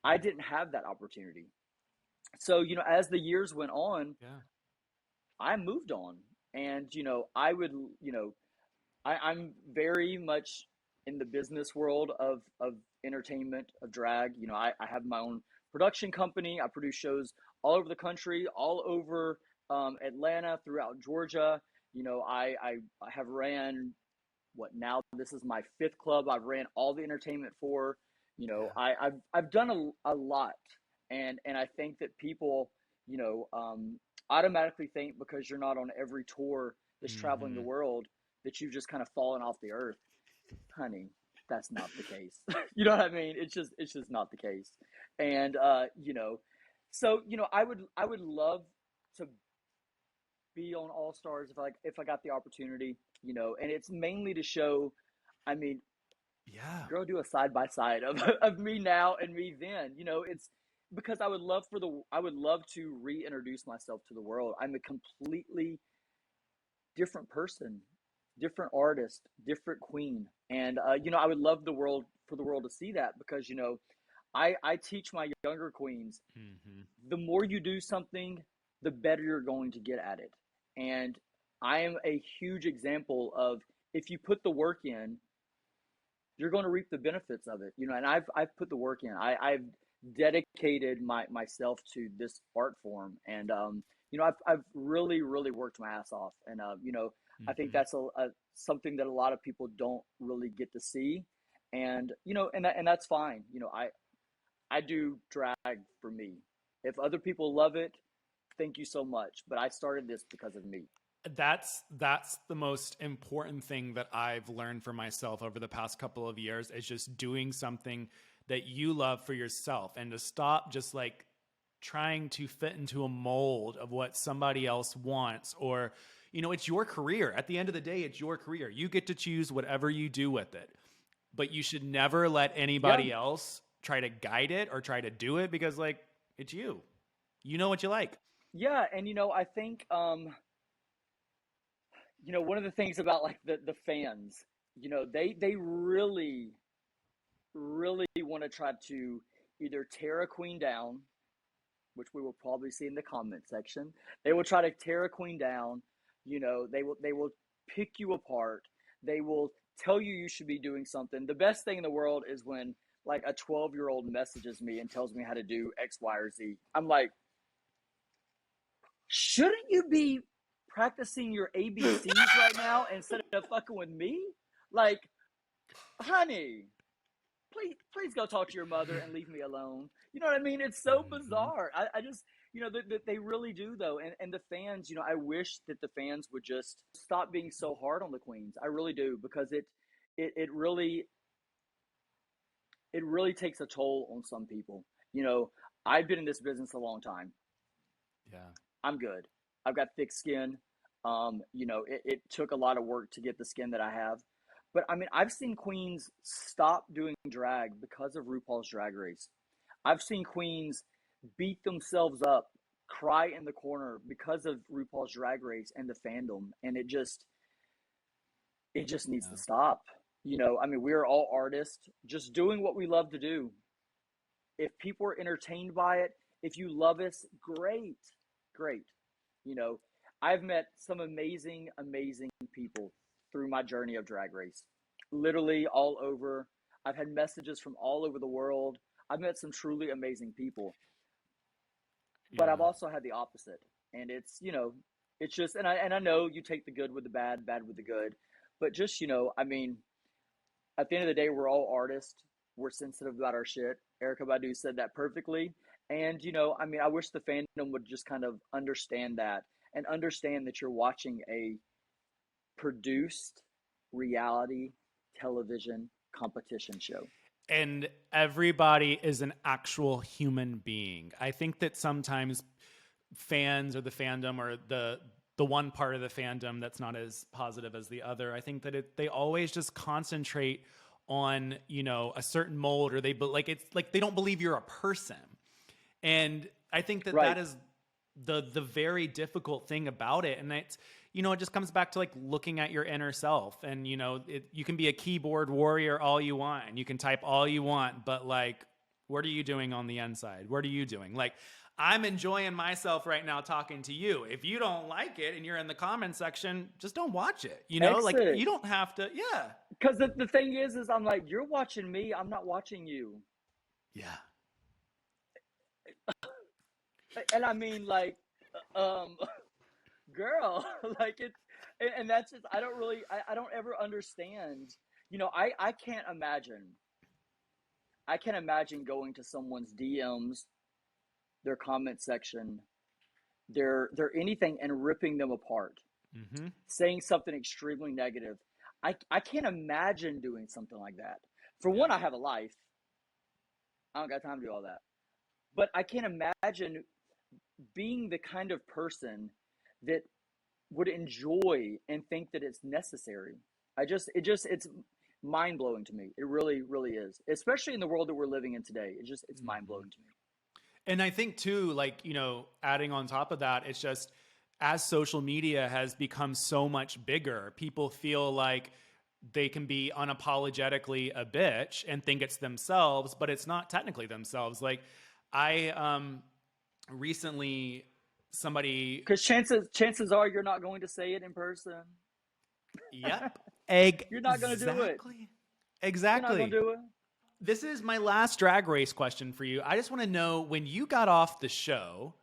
I Hmm. didn't have that opportunity. So as the years went on, Yeah. I moved on. And I would I'm very much in the business world of entertainment, of drag. I have my own production company. I produce shows all over the country, all over Atlanta, throughout Georgia. I have ran, what, now this is my fifth club I've ran all the entertainment for. Yeah. I've done a lot. And I think that people, you know, um, automatically think because you're not on every tour that's traveling the Mm-hmm. world, that you've just kind of fallen off the earth. Honey, that's not the case. You know what I mean? It's just not the case. And so I would love to be on All Stars if I got the opportunity, and it's mainly to show. I mean, Yeah. girl, do a side by side of of me now and me then. It's because I would love to reintroduce myself to the world. I'm a completely different person, different artist, different queen, and I would love the world to see that, because I teach my younger queens, Mm-hmm. the more you do something, the better you're going to get at it. And I am a huge example of, if you put the work in, you're going to reap the benefits of it. And I've put the work in. I've dedicated myself to this art form, and I've really really worked my ass off, and I think Mm-hmm. that's something that a lot of people don't really get to see, and that's fine. I do drag for me. If other people love it, thank you so much. But I started this because of me. That's the most important thing that I've learned for myself over the past couple of years, is just doing something that you love for yourself, and to stop just like trying to fit into a mold of what somebody else wants. Or it's your career. At the end of the day, it's your career. You get to choose whatever you do with it, but you should never let Yeah, anybody else try to guide it or try to do it, because like, it's you know what you like. yeah, and I think one of the things about like the fans, they really really want to try to either tear a queen down, which we will probably see in the comment section. They will try to tear a queen down. They will pick you apart. They will tell you should be doing something. The best thing in the world is when like a 12-year-old messages me and tells me how to do X, Y, or Z. I'm like, shouldn't you be practicing your ABCs right now instead of fucking with me? Like, honey, please go talk to your mother and leave me alone. You know what I mean? It's so Mhm. bizarre. I just, they really do though. And the fans, I wish that the fans would just stop being so hard on the queens. I really do, because it really, it really takes a toll on some people. You know, I've been in this business a long time. Yeah. I'm good. I've got thick skin. It took a lot of work to get the skin that I have. But I mean, I've seen queens stop doing drag because of RuPaul's Drag Race. I've seen queens beat themselves up, cry in the corner because of RuPaul's Drag Race and the fandom, and it just needs to Yeah. stop. I mean, we're all artists, just doing what we love to do. If people are entertained by it, if you love us, great, great. You know, I've met some amazing, amazing people through my journey of Drag Race, literally all over. I've had messages from all over the world. I've met some truly amazing people, but I've Yeah. also had the opposite. And it's just, and I know you take the good with the bad, bad with the good, but just, I mean, at the end of the day, we're all artists. We're sensitive about our shit. Erica Badu said that perfectly. And, I mean, I wish the fandom would just kind of understand that, and understand that you're watching a produced reality television competition show. And everybody is an actual human being. I think that sometimes fans or the fandom or the one part of the fandom that's not as positive as the other, I think that they always just concentrate on a certain mold, or like it's like they don't believe you're a person. And I think that Right. that is the very difficult thing about it. And it's it just comes back to like looking at your inner self. And you can be a keyboard warrior all you want, and you can type all you want, but like, what are you doing on the inside? What are you doing? Like, I'm enjoying myself right now talking to you. If you don't like it and you're in the comment section, just don't watch it. Like, Exit. you don't have to. Yeah. Because the thing is I'm like, you're watching me, I'm not watching you. Yeah. And I mean, like, um, girl, like it's, and that's just, I don't really, I don't ever understand. I can't imagine. I can't imagine going to someone's DMs, their comment section, their anything, and ripping them apart. Mm-hmm. saying something extremely negative. I can't imagine doing something like that. For Yeah. one, I have a life. I don't got time to do all that. But I can't imagine being the kind of person that would enjoy and think that it's necessary. It's mind blowing to me. It really, really is. Especially in the world that we're living in today. It's mind Mm-hmm. blowing to me. And I think too, like, adding on top of that, it's just as social media has become so much bigger, people feel like they can be unapologetically a bitch and think it's themselves, but it's not technically themselves. Like I recently somebody Because chances are you're not going to say it in person. Yep. You're not going to do it. Exactly. You're not going Exactly. to do it. This is my last drag race question for you. I just want to know, when you got off the show,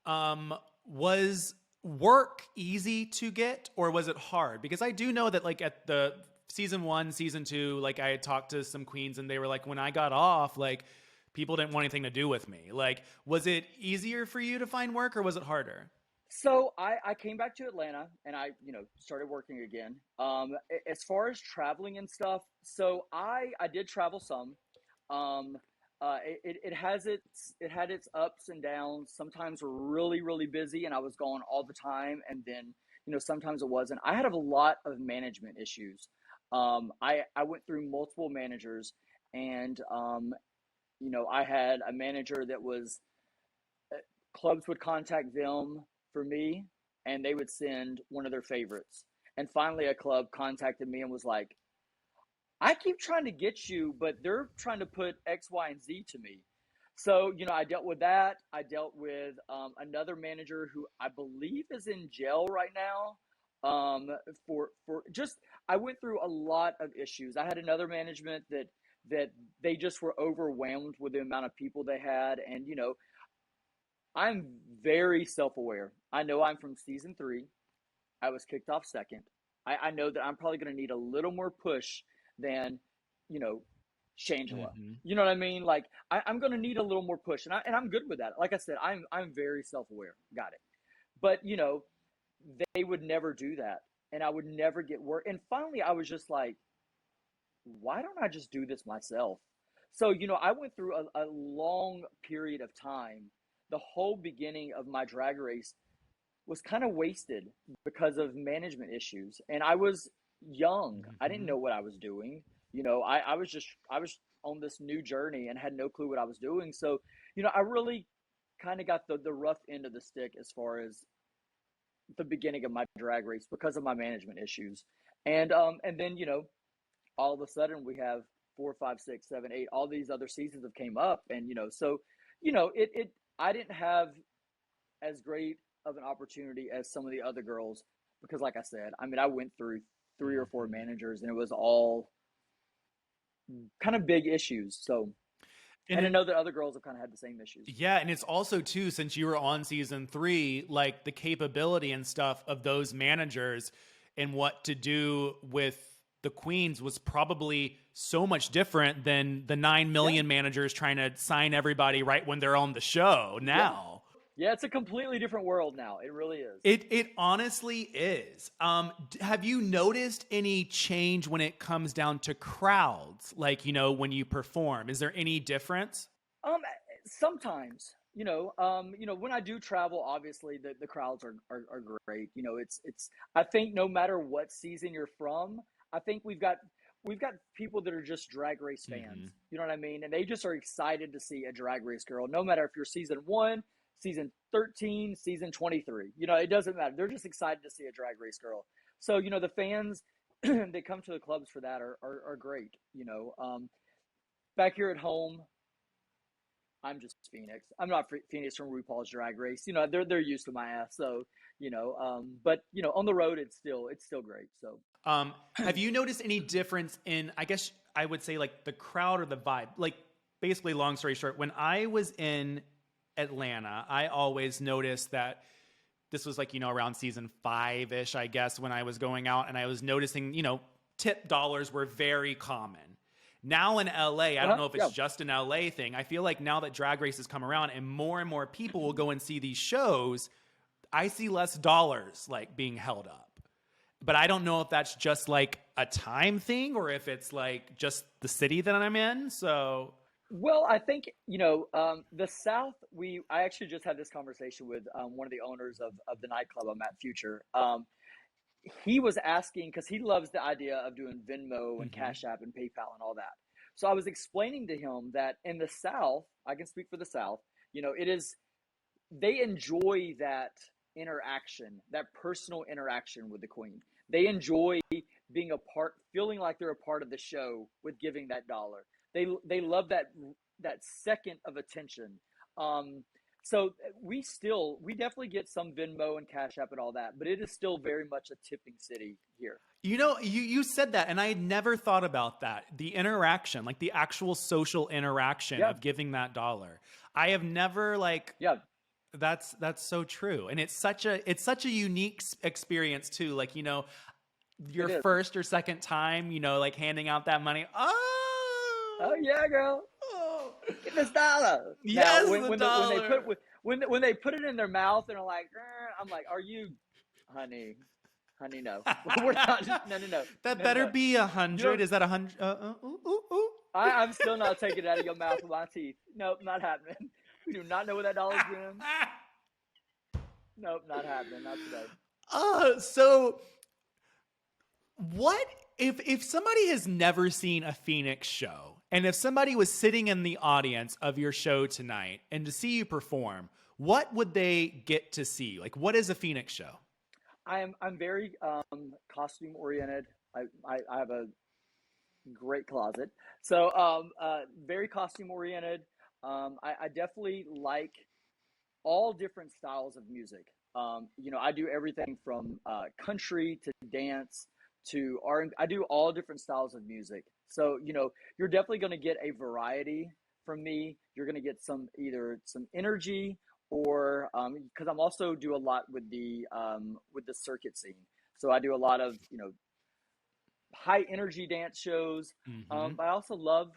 was work easy to get or was it hard? Because I do know that like at the season 1, season 2, like I had talked to some queens and they were like, when I got off, like people didn't want anything to do with me. Like, was it easier for you to find work or was it harder? So I came back to Atlanta and I, started working again. As far as traveling and stuff, so I did travel some. Um, it had its ups and downs. Sometimes we're really, really busy and I was gone all the time. And then, sometimes it wasn't. I had a lot of management issues. I went through multiple managers and, I had a manager that was clubs would contact them for me and they would send one of their favorites. And finally, a club contacted me and was like, I keep trying to get you, but they're trying to put X, Y, and Z to me. So, I dealt with that. I dealt with another manager who I believe is in jail right now. For just, I went through a lot of issues. I had another management that they just were overwhelmed with the amount of people they had, and I'm very self aware. I know I'm from season 3. I was kicked off second. I know that I'm probably going to need a little more push than, you know, Shangela. Mm-hmm. You know what I mean? Like I'm going to need a little more push, and I'm good with that. Like I said, I'm very self aware. Got it. But they would never do that, and I would never get work. And finally, I was just like, why don't I just do this myself? So, I went through a long period of time. The whole beginning of my drag race was kind of wasted because of management issues. And I was young. I didn't Mm-hmm. know what I was doing. I was on this new journey and had no clue what I was doing. So, I really kind of got the rough end of the stick as far as the beginning of my drag race because of my management issues. And then, all of a sudden we have 4, 5, 6, 7, 8, all these other seasons have came up. And, so, it I didn't have as great of an opportunity as some of the other girls because like I said, I mean, I went through 3 or 4 Mm-hmm. managers and it was all kind of big issues. So, And and I it, know that other girls have kind of had the same issues. yeah, and it's also too, since you were on season 3, like the capability and stuff of those managers and what to do with the queens was probably so much different than the 9 Yeah. million managers trying to sign everybody right when they're on the show Yeah. now. Yeah, it's a completely different world now. It really is. It honestly is. Have you noticed any change when it comes down to crowds? Like, when you perform, is there any difference? Sometimes, when I do travel, obviously the crowds are great. It's I think no matter what season you're from, I think we've got people that are just drag race Mm-hmm. fans. You know what I mean? And they just are excited to see a drag race girl, no matter if you're season 1, season 13, season 23. It doesn't matter. They're just excited to see a drag race girl. So, the fans that come to the clubs for that are great. Back here at home, I'm just Phoenix. I'm not Phoenix from RuPaul's Drag Race. They're used to my ass. So, but on the road, it's still great. So, Have you noticed any difference in, I guess I would say, like the crowd or the vibe? Like, basically, long story short, when I was in Atlanta, I always noticed that this was like, around season 5-ish, I guess, when I was going out and I was noticing, tip dollars were very common. Now in LA, I don't know if it's just an LA thing. I feel like now that Drag Race has come around and more people will go and see these shows, I see less dollars like being held up. but I don't know if that's just like a time thing or if it's like just the city that I'm in. So, Well, I think, the South, I actually just had this conversation with one of the owners of the nightclub I'm at, Future. He was asking, because he loves the idea of doing Venmo and mhm. Cash App and PayPal and all that. So I was explaining to him that in the South, I can speak for the South, it is, they enjoy that interaction, that personal interaction with the queen. They enjoy being a part, feeling like they're a part of the show with giving that dollar. They love that second of attention. Um, so we definitely get some Venmo and Cash App and all that, but it is still very much a tipping city here. You said that, and I had never thought about that. The interaction, like the actual social interaction Yeah, of giving that dollar. I have never like yeah, that's so true, and it's such a unique experience too. Like your it is. first or second time, like handing out that money. Oh yeah, girl. Oh, Get this dollar. Now, yes, the when they put dollar. when they put it in their mouth and are like, I'm like, are you, honey, honey? No, we're not. No, no, no, That no, no, better no. be You 100. don't. Is that 100? Ooh, ooh, ooh. I'm still not taking it out of your mouth with my teeth. Nope, not happening. We do not know where that dollar's been. Nope, not happening. Not today. So what if somebody has never seen a Phoenix show, and if somebody was sitting in the audience of your show tonight and to see you perform, what would they get to see? Like, what is a Phoenix show? I'm very costume oriented. I have a great closet, so very costume oriented. I definitely like all different styles of music. I do everything from country to dance to R. I do all different styles of music. So you're definitely going to get a variety from me. You're going to get either some energy or because I'm also do a lot with the circuit scene. So I do a lot of high energy dance shows. Mm-hmm. But I also love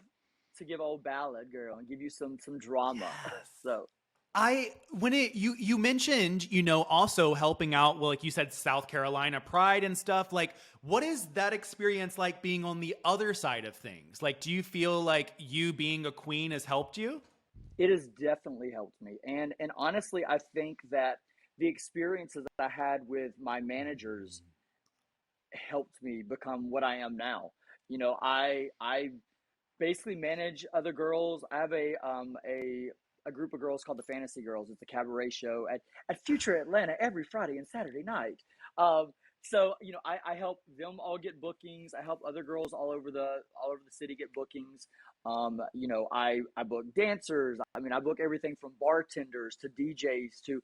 to give old ballad girl and give you some drama. Yes. So I when it you mentioned, also helping out, well, like you said, South Carolina Pride and stuff. Like, what is that experience like being on the other side of things? Like, do you feel like you being a queen has helped you? it has definitely helped me. And honestly, I think that the experiences that I had with my managers helped me become what I am now. I basically manage other girls. I have a group of girls called the Fantasy Girls. It's a cabaret show at Future Atlanta every Friday and Saturday night. So I help them all get bookings. I help other girls all over the city get bookings. I book dancers. I mean, I book everything from bartenders to DJs to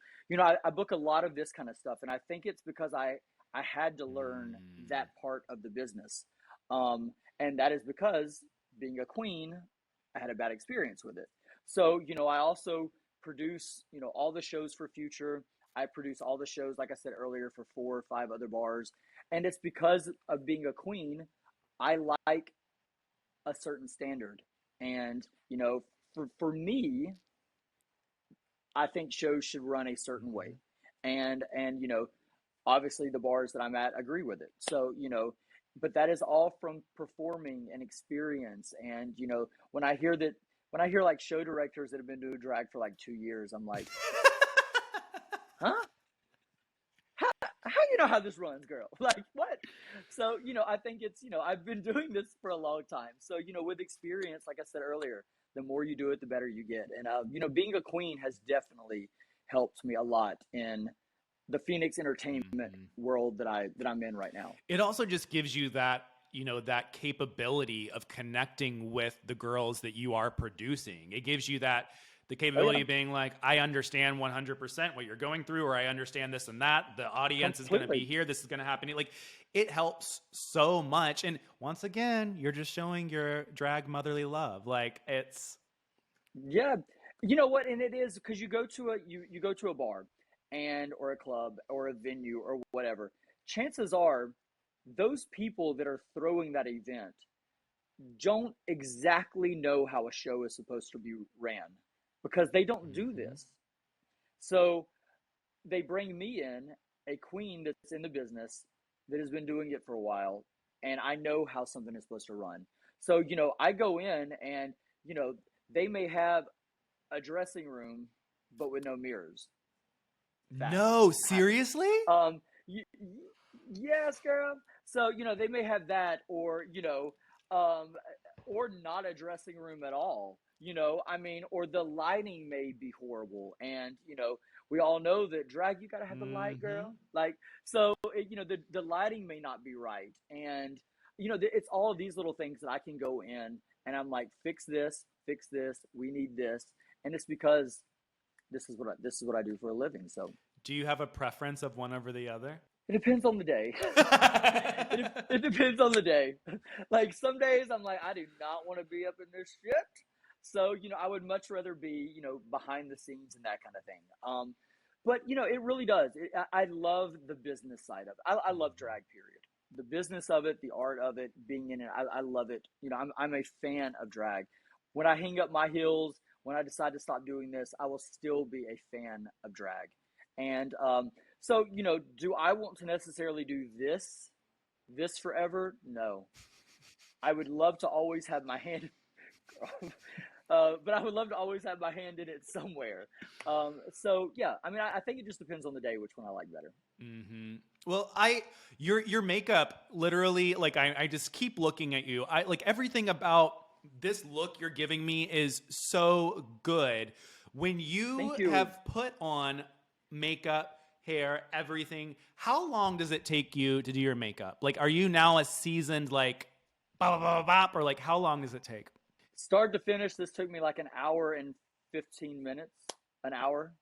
I book a lot of this kind of stuff, and I think it's because I had to learn that part of the business, and that is because being a queen, I had a bad experience with it. So, I also produce, all the shows for Future. I produce all the shows, like I said earlier, for 4 or 5 other bars. And it's because of being a queen, I like a certain standard. And, for me, I think shows should run a certain way. And obviously the bars that I'm at agree with it. So, but that is all from performing and experience. And, when I hear like show directors that have been doing drag for like 2 years, I'm like, huh? How you know how this runs, girl? Like what? So, I think it's, I've been doing this for a long time. So, with experience, like I said earlier, the more you do it, the better you get. And, being a queen has definitely helped me a lot in the Phoenix entertainment Mhm. world that I'm in right now. It also just gives you that capability of connecting with the girls that you are producing. It gives you the Oh capability yeah, of being like, I understand 100% what you're going through, or I understand this and that. The audience is going to be completely. here. This is going to happen. Like, it helps so much. And once again, you're just showing your drag motherly love. Like, it's, Yeah, you know what? And it is because you go to a bar and or a club or a venue or whatever. Chances are, those people that are throwing that event don't exactly know how a show is supposed to be ran because they don't do Mhm. this. So they bring me in, a queen that's in the business, that has been doing it for a while, and I know how something is supposed to run. So, I go in and, you know, they may have a dressing room, but with no mirrors. Fact. No, Happened. seriously? Um, yes, girl. So, they may have that, um, or not a dressing room at all. I mean, or the lighting may be horrible. And, we all know that drag, you got to have the light, Mm-hmm. girl. Like, so, the lighting may not be right. And, it's all of these little things that I can go in and I'm like, fix this, we need this. And it's because this is what I do for a living. So Do you have a preference of one over the other? it depends on the day. it depends on the day. Like some days I'm like, I do not want to be up in this shit. So, I would much rather be, behind the scenes and that kind of thing. But it really does. I love the business side of it. I love drag, period. The business of it, the art of it, being in it, I love it. I'm a fan of drag. When I hang up my heels, when I decide to stop doing this, I will still be a fan of drag. And so, do I want to necessarily do this forever? No. I would love to always have my hand, but I would love to always have my hand in it somewhere. So yeah, I mean, I think it just depends on the day which one I like better. Mm-hmm. Well, your makeup literally, like I just keep looking at you. I like everything about this look you're giving me is so good. When you Thank you. have put on makeup, hair, everything, how long does it take you to do your makeup? Like, are you now a seasoned like bop bop bop bop, or like how long does it take? Start to finish, this took me like an hour and 15 minutes. An hour,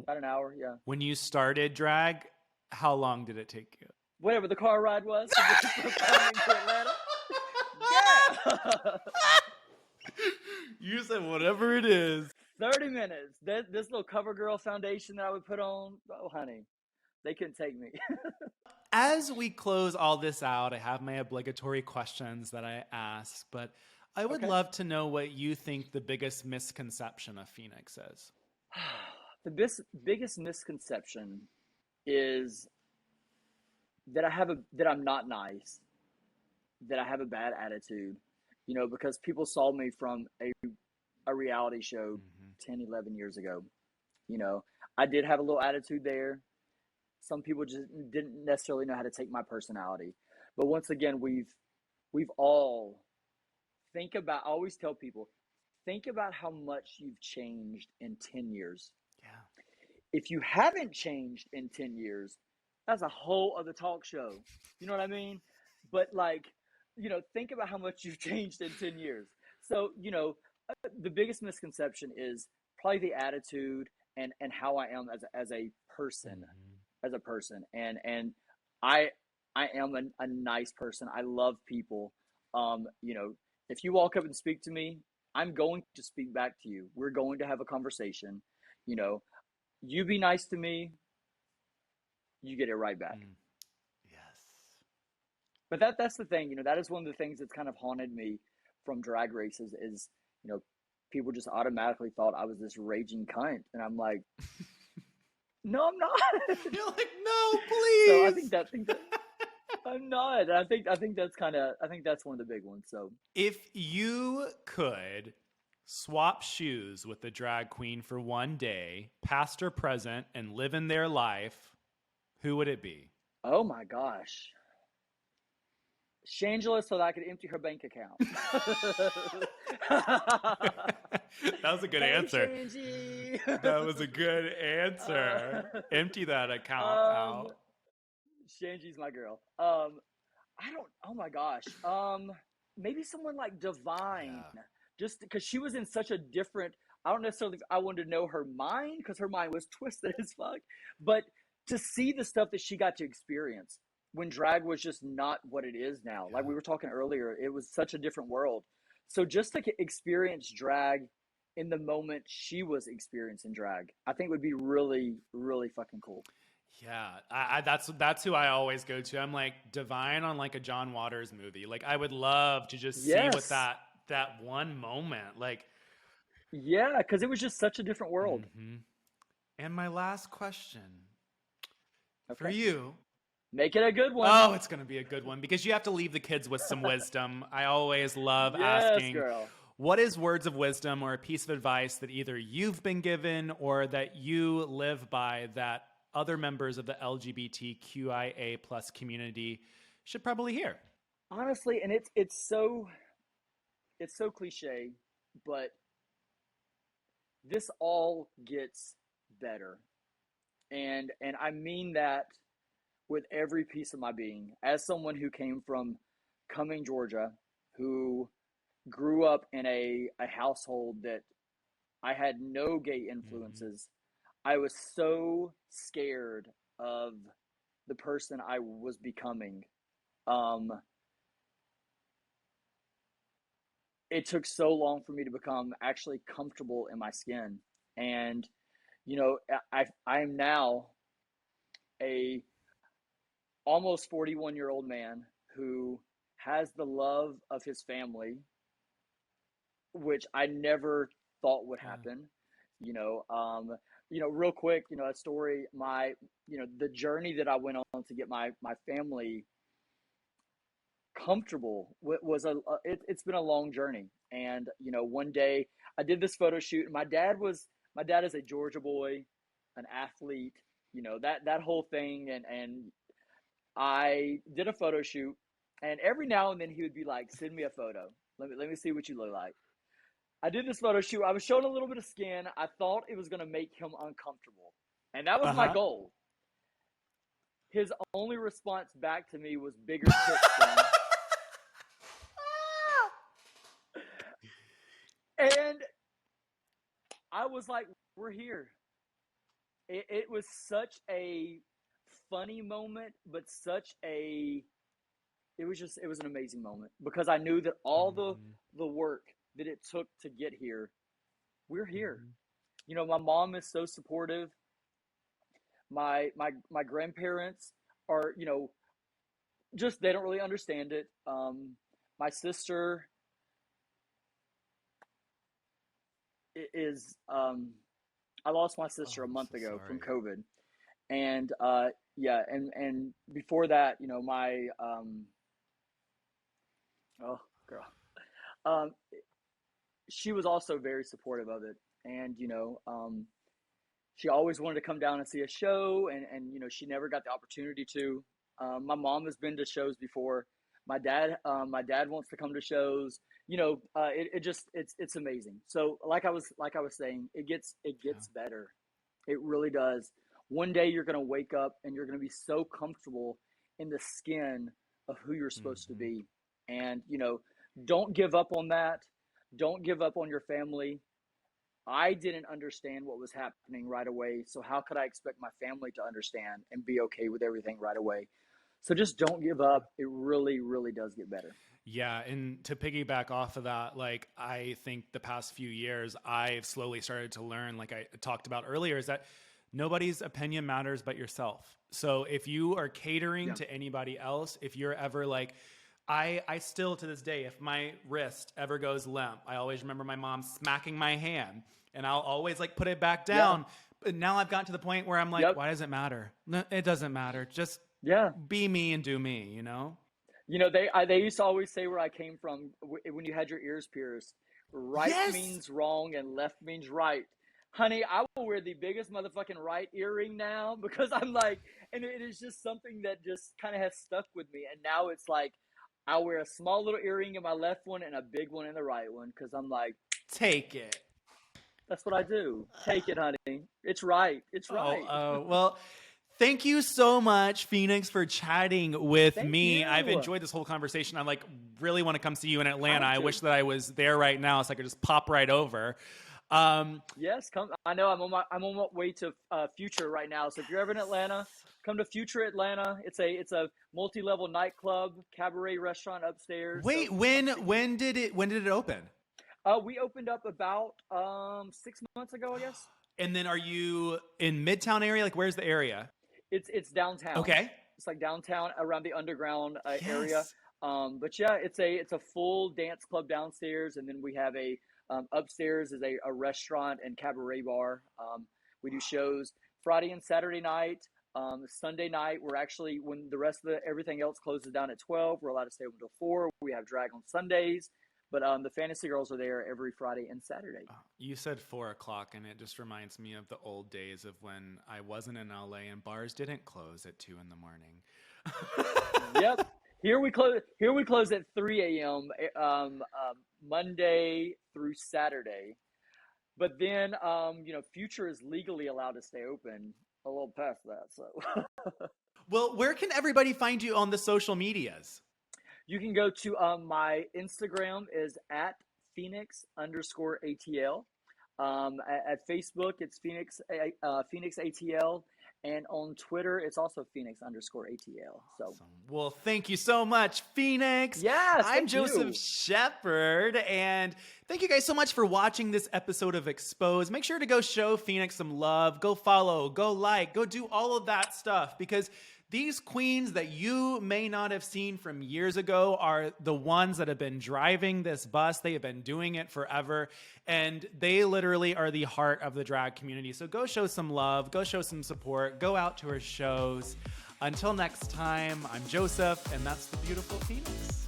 about an hour, yeah. When you started drag, how long did it take you? Whatever the car ride was from coming to Atlanta. Yeah. You said whatever it is. 30 minutes. This little CoverGirl foundation that I would put on, oh, honey, they couldn't take me. As we close all this out, I have my obligatory questions that I ask, but I would Okay. love to know what you think the biggest misconception of Phoenix is. Biggest misconception is that I'm not nice, that I have a bad attitude, because people saw me from a reality show Mm-hmm. 10, 11 years ago. You know, I did have a little attitude there. Some people just didn't necessarily know how to take my personality. But once again, we've all I always tell people, think about how much you've changed in 10 years. Yeah. If you haven't changed in 10 years, that's a whole other talk show. You know what I mean? But like, think about how much you've changed in 10 years. So, the biggest misconception is probably the attitude and how I am as a person, Mm-hmm. And I I am a nice person. I love people. Um, you know, if you walk up and speak to me, I'm going to speak back to you. We're going to have a conversation. You know, you be nice to me, you get it right back. Mm. Yes. But that's the thing, that is one of the things that's kind of haunted me from drag races is, you know, people just automatically thought I was this raging cunt. And I'm like, no, I'm not. You're like, no, So I please. think that I'm not. And I think that's I think that's one of the big ones. So If you could swap shoes with the drag queen for one day, past or present, and live in their life, who would it be? oh my gosh. Shangela so that I could empty her bank account. That was a good Hey, answer. Shangy. That was a good uh, answer. Empty that account um, out. Shangy's my girl. I don't. Oh my gosh. Maybe someone like Divine, Yeah. just because she was in such a different. I don't necessarily. I wanted to know her mind because her mind was twisted as fuck. But to see the stuff that she got to experience when drag was just not what it is now. Like Yeah. we were talking earlier, it was such a different world. So just to experience drag in the moment she was experiencing drag, I think would be really, really fucking cool. Yeah, that's who I always go to. I'm like Divine on like a John Waters movie. Like I would love to just see what Yes. that one moment. Like, Yeah, because it was just such a different world. hmm. And my last question for Okay. you: Make it a good one. Oh, it's going to be a good one because you have to leave the kids with some wisdom. I always love Yes, asking, girl. what is words of wisdom or a piece of advice that either you've been given or that you live by that other members of the LGBTQIA plus community should probably hear? Honestly, and it's so cliche, but this all gets better. And I mean that with every piece of my being. As someone who came from Cumming, Georgia, who grew up in a household that I had no gay Mm-hmm. influences, I was so scared of the person I was becoming. Um, it took so long for me to become actually comfortable in my skin. And, I am now a almost 41-year-old man who has the love of his family, which I never thought would Yeah. happen. You know, um, real quick, a story. The journey that I went on to get my family comfortable it's been a long journey. And one day I did this photo shoot, and my dad is a Georgia boy, an athlete, that whole thing. And I did a photo shoot, and every now and then he would be like, "Send me a photo. Let me see what you look like." I did this photo shoot. I was showing a little bit of skin. I thought it was going to make him uncomfortable, and that was my Uh-huh. goal. His only response back to me was bigger tits, son. And I was like, "We're here." It was such a funny moment, but it was an amazing moment because I knew that all Mm-hmm. the work that it took to get here, we're here. Mm-hmm. My mom is so supportive. My grandparents are, just they don't really understand it. My sister is I lost my Oh, sister a I'm month so ago from sorry. COVID. And yeah, and before that, my oh girl, um, she was also very supportive of it. And she always wanted to come down and see a show, and she never got the opportunity to. My mom has been to shows before. My dad wants to come to shows. It's amazing. So like I was saying, Yeah. it gets better. It really does. One day you're gonna wake up and you're gonna be so comfortable in the skin of who you're supposed to Mm-hmm. be. And don't give up on that. Don't give up on your family. I didn't understand what was happening right away. So how could I expect my family to understand and be okay with everything right away? So just don't give up. It really, really does get better. Yeah, and to piggyback off of that, like I think the past few years, I've slowly started to learn, like I talked about earlier, is that nobody's opinion matters but yourself. So if you are catering Yeah. to anybody else, if you're ever like, I still to this day, if my wrist ever goes limp, I always remember my mom smacking my hand, and I'll always like put it back Yeah. down. But now I've gotten to the point where I'm like, Yep. why does it matter? No, it doesn't matter. Just Yeah. be me and do me, you know? They used to always say where I came from when you had your ears pierced, right Yes. means wrong and left means right. Honey, I will wear the biggest motherfucking right earring now because I'm like, and it is just something that just kind of has stuck with me. And now it's like, I wear a small little earring in my left one and a big one in the right one because I'm like, Take it. that's what I do. Take it, honey. It's right. It's Oh, right. well, thank you so much, Phoenix, for chatting with Thank me. I've you. enjoyed this whole conversation. I like really want to come see you in I Atlanta. have I to. wish that I was there right now so I could just pop right over. Um, Yes, come. I know I'm on my way to Future right now. So if you're ever in Atlanta, come to Future Atlanta. It's a multi-level nightclub, cabaret restaurant upstairs. So wait, come see me. when did it open? We opened up about 6 months ago, I guess. And then are you in Midtown area? Like, where's the area? It's downtown. Okay. It's like downtown around the underground area. Yes. But yeah, it's a full dance club downstairs, and then we have a upstairs is a restaurant and cabaret bar. We do shows Friday and Saturday night. Sunday night, we're actually, when the rest of everything else closes down at 12, we're allowed to stay open until 4. We have drag on Sundays. But the Fantasy Girls are there every Friday and Saturday. You said 4 o'clock, and it just reminds me of the old days of when I wasn't in LA and bars didn't close at 2 in the morning. Yep. Here we close at 3 a.m. Monday through Saturday. But then, Future is legally allowed to stay open a little past that. So, well, where can everybody find you on the social medias? You can go to my Instagram is at Phoenix_ATL. At Facebook, it's Phoenix ATL. And on Twitter, it's also Phoenix_ATL. So, awesome. Well, thank you so much, Phoenix. Yes, I'm Joseph Shepard, and thank you guys so much for watching this episode of Exposed. Make sure to go show Phoenix some love. Go follow, go like, go do all of that stuff, because these queens that you may not have seen from years ago are the ones that have been driving this bus. They have been doing it forever, and they literally are the heart of the drag community. So go show some love, go show some support, go out to her shows. Until next time, I'm Joseph, and that's the beautiful Phoenix.